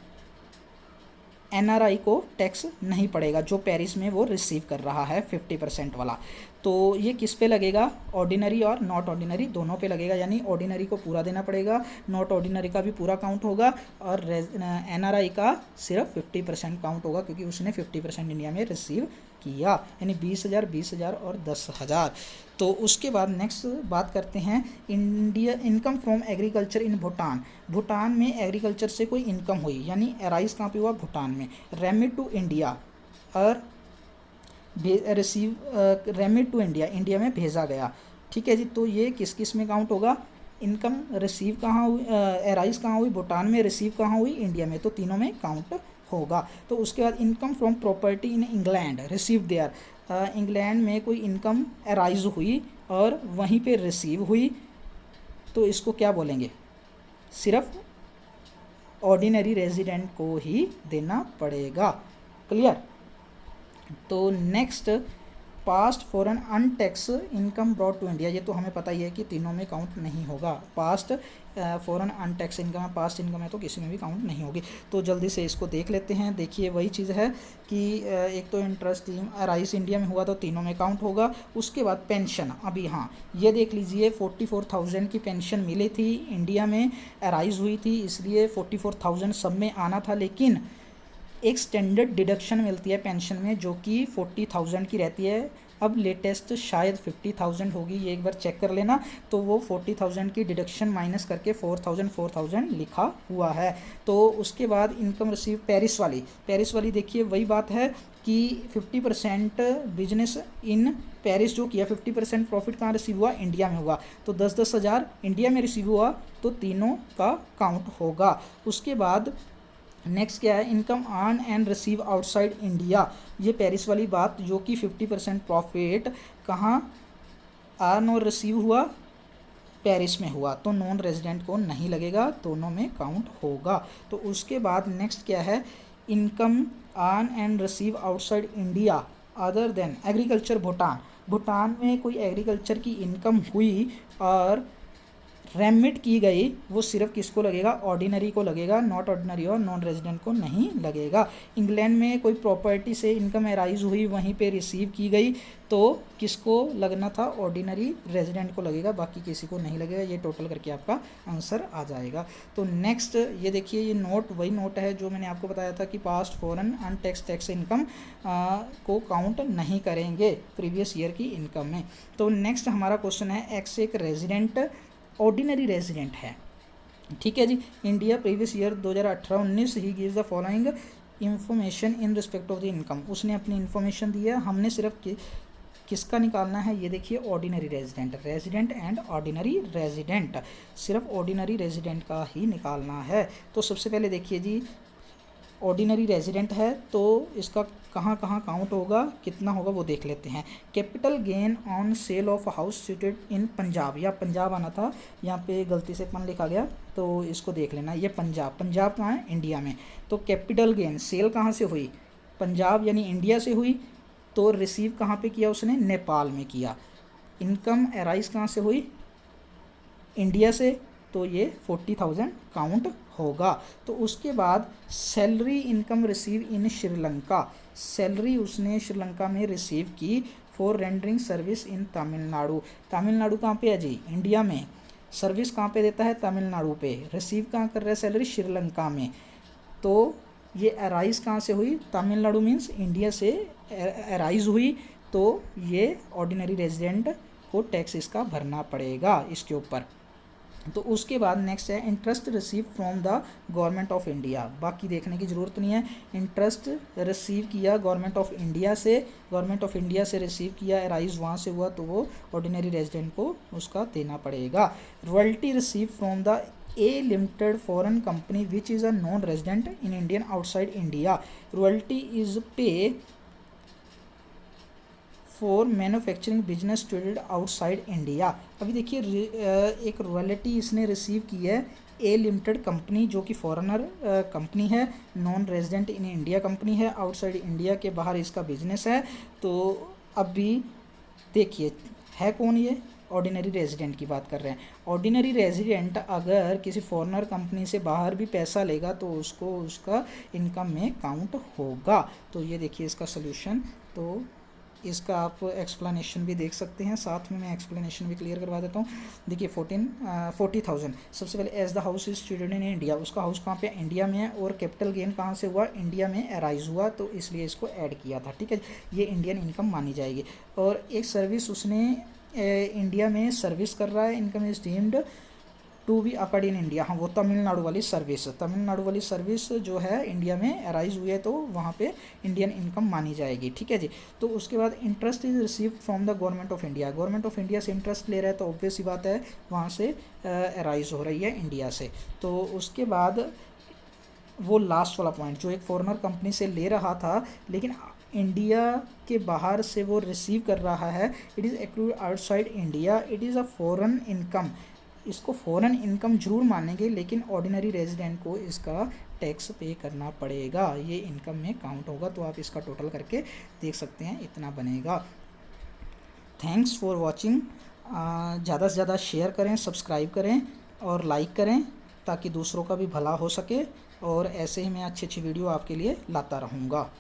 एनआरआई को टैक्स नहीं पड़ेगा जो पेरिस में वो रिसीव कर रहा है 50% वाला। तो ये किस पे लगेगा, ऑर्डिनरी और नॉट ऑर्डिनरी दोनों पे लगेगा, यानी ऑर्डिनरी को पूरा देना पड़ेगा, नॉट ऑर्डिनरी का भी पूरा काउंट होगा और एनआरआई का सिर्फ 50% काउंट होगा क्योंकि उसने 50% इंडिया में रिसीव किया, यानी 20,000, 20,000 और 10,000। तो उसके बाद नेक्स्ट बात करते हैं India income from agriculture in Bhutan. Bhutan में एग्रीकल्चर से कोई इनकम हुई, यानी अराइज कहाँ पे हुआ, भूटान में। रेमिट टू इंडिया और receive remit to India, India में भेजा गया, ठीक है जी। तो ये किस किस में काउंट होगा, इनकम रिसीव कहाँ हुई, अराइज कहाँ हुई, भूटान में, रिसीव कहाँ हुई, इंडिया में, तो तीनों में काउंट होगा। तो उसके बाद income from property in England receive there, England में कोई इनकम अराइज हुई और वहीं पे रिसीव हुई, तो इसको क्या बोलेंगे, सिर्फ ऑर्डिनरी रेजिडेंट को ही देना पड़ेगा। क्लियर। तो next past foreign untaxed income brought to India, ये तो हमें पता ही है कि तीनों में काउंट नहीं होगा। पास्ट फॉरेन अनटैक्स इनकम है, पास्ट इनकम है तो किसी में भी काउंट नहीं होगी। तो जल्दी से इसको देख लेते हैं। देखिए वही चीज़ है कि एक तो इंटरेस्ट अराइज इंडिया में हुआ तो तीनों में काउंट होगा। उसके बाद पेंशन, अभी हाँ ये देख लीजिए 44,000 की पेंशन मिली थी, इंडिया में अराइज हुई थी, इसलिए 44,000 सब में आना था, लेकिन एक स्टैंडर्ड डिडक्शन मिलती है पेंशन में जो कि 40,000 की रहती है। अब लेटेस्ट शायद 50,000 होगी, ये एक बार चेक कर लेना। तो वो 40,000 की डिडक्शन माइनस करके 4,000 लिखा हुआ है। तो उसके बाद इनकम रिसीव पेरिस वाली देखिए वही बात है कि 50% बिजनेस इन पेरिस जो किया, 50% प्रॉफिट कहाँ रिसीव हुआ, इंडिया में हुआ, तो 10-10 हज़ार इंडिया में रिसीव हुआ, तो तीनों का काउंट होगा। उसके बाद नेक्स्ट क्या है, income earn and receive outside India, ये पेरिस वाली बात जो कि 50% प्रॉफिट कहाँ अर्न और रिसीव हुआ, पेरिस में हुआ, तो नॉन रेजिडेंट को नहीं लगेगा, दोनों में काउंट होगा। तो उसके बाद नेक्स्ट क्या है, income earn and receive outside India other than agriculture Bhutan में कोई एग्रीकल्चर की इनकम हुई और रेमिट की गई, वो सिर्फ किसको लगेगा, ऑर्डिनरी को लगेगा, नॉट ऑर्डिनरी और नॉन रेजिडेंट को नहीं लगेगा। इंग्लैंड में कोई प्रॉपर्टी से इनकम अराइज हुई, वहीं पे रिसीव की गई, तो किसको लगना था, ऑर्डिनरी रेजिडेंट को लगेगा, बाकी किसी को नहीं लगेगा। ये टोटल करके आपका आंसर आ जाएगा। तो नेक्स्ट ये देखिए, ये नोट वही नोट है जो मैंने आपको बताया था कि पास्ट फॉरेन अनटैक्स इनकम को काउंट नहीं करेंगे प्रीवियस ईयर की इनकम में। तो नेक्स्ट हमारा क्वेश्चन है, एक्स एक रेजिडेंट ऑर्डिनरी रेजिडेंट है, ठीक है जी, India previous year 2018-19 he gives the following information in respect of the income, उसने अपनी इंफॉर्मेशन दी है, हमने सिर्फ किसका निकालना है, ये देखिए ordinary resident and ordinary resident, सिर्फ ऑर्डिनरी रेजिडेंट का ही निकालना है। तो सबसे पहले देखिए जी, ऑर्डिनरी रेजिडेंट है तो इसका कहाँ कहाँ काउंट होगा, कितना होगा वो देख लेते हैं। Capital gain on sale of house seated इन पंजाब, या पंजाब आना था, यहाँ पे गलती से पन लिखा गया, तो इसको देख लेना, ये पंजाब कहाँ है, इंडिया में। तो कैपिटल गेन सेल कहाँ से हुई, पंजाब यानी इंडिया से हुई, तो रिसीव कहाँ पे किया उसने, नेपाल में किया। इनकम अराइज कहाँ से हुई, इंडिया से, तो ये 40,000 काउंट होगा। तो उसके बाद salary income receive in Sri Lanka, salary उसने श्रीलंका में रिसीव की for rendering service in Tamil Nadu, Tamil Nadu कहाँ पे है जी, इंडिया में, सर्विस कहाँ पे देता है, तमिलनाडु पे, रिसीव कहाँ कर रहा है सैलरी, श्रीलंका में। तो ये अराइज कहाँ से हुई, तमिलनाडु मीन्स इंडिया से अराइज हुई, तो ये ऑर्डिनरी रेजिडेंट को टैक्स इसका भरना पड़ेगा इसके ऊपर। तो उसके बाद नेक्स्ट है interest receive from the government of India, बाकी देखने की ज़रूरत नहीं है, इंटरेस्ट रिसीव किया गवर्नमेंट ऑफ इंडिया से रिसीव किया, अराइज वहाँ से हुआ, तो वो ऑर्डिनरी रेजिडेंट को उसका देना पड़ेगा। Royalty receive from the A limited foreign company which is a non resident in Indian outside India, royalty is पे for manufacturing business student outside India. अभी देखिए एक रॉयल्टी इसने रिसीव की है ए लिमिटेड कंपनी जो कि फॉरेनर कंपनी है, non resident in India company है, आउटसाइड इंडिया के बाहर इसका बिजनेस है। तो अभी देखिए है कौन ये, ऑर्डिनरी रेजिडेंट की बात कर रहे हैं। ऑर्डिनरी रेजिडेंट अगर किसी फॉरेनर कंपनी से बाहर भी पैसा लेगा तो उसको उसका इनकम में काउंट होगा। तो ये देखिए इसका सोल्यूशन। तो इसका आप एक्सप्लेनेशन भी देख सकते हैं, साथ में मैं एक्सप्लेनेशन भी क्लियर करवा देता हूँ। देखिए 40,000 सबसे पहले as the house is situated in India, उसका हाउस कहाँ पे, इंडिया में है, और कैपिटल गेन कहाँ से हुआ, इंडिया में अराइज हुआ, तो इसलिए इसको ऐड किया था। ठीक है, ये इंडियन इनकम मानी जाएगी। और एक सर्विस उसने इंडिया में सर्विस कर रहा है, income is deemed to be accrued in India. हाँ, वो तमिलनाडु वाली सर्विस जो है इंडिया में अराइज हुई है, तो वहाँ पे इंडियन इनकम मानी जाएगी। ठीक है जी। तो उसके बाद interest is receive from the government of India, government of India से इंटरेस्ट ले रहा है, तो ऑब्वियस ही बात है वहाँ से अराइज हो रही है इंडिया से। तो उसके बाद वो लास्ट वाला पॉइंट जो एक फॉरेनर कंपनी से ले रहा था लेकिन इंडिया के बाहर से वो रिसीव कर रहा है, it is accrued outside India, it is a foreign income. इसको फॉरेन इनकम जरूर मानेंगे लेकिन ऑर्डिनरी रेजिडेंट को इसका टैक्स पे करना पड़ेगा, ये इनकम में काउंट होगा। तो आप इसका टोटल करके देख सकते हैं, इतना बनेगा। Thanks for watching. ज़्यादा से ज़्यादा शेयर करें, सब्सक्राइब करें और लाइक करें ताकि दूसरों का भी भला हो सके, और ऐसे ही मैं अच्छी अच्छी वीडियो आपके लिए लाता रहूँगा।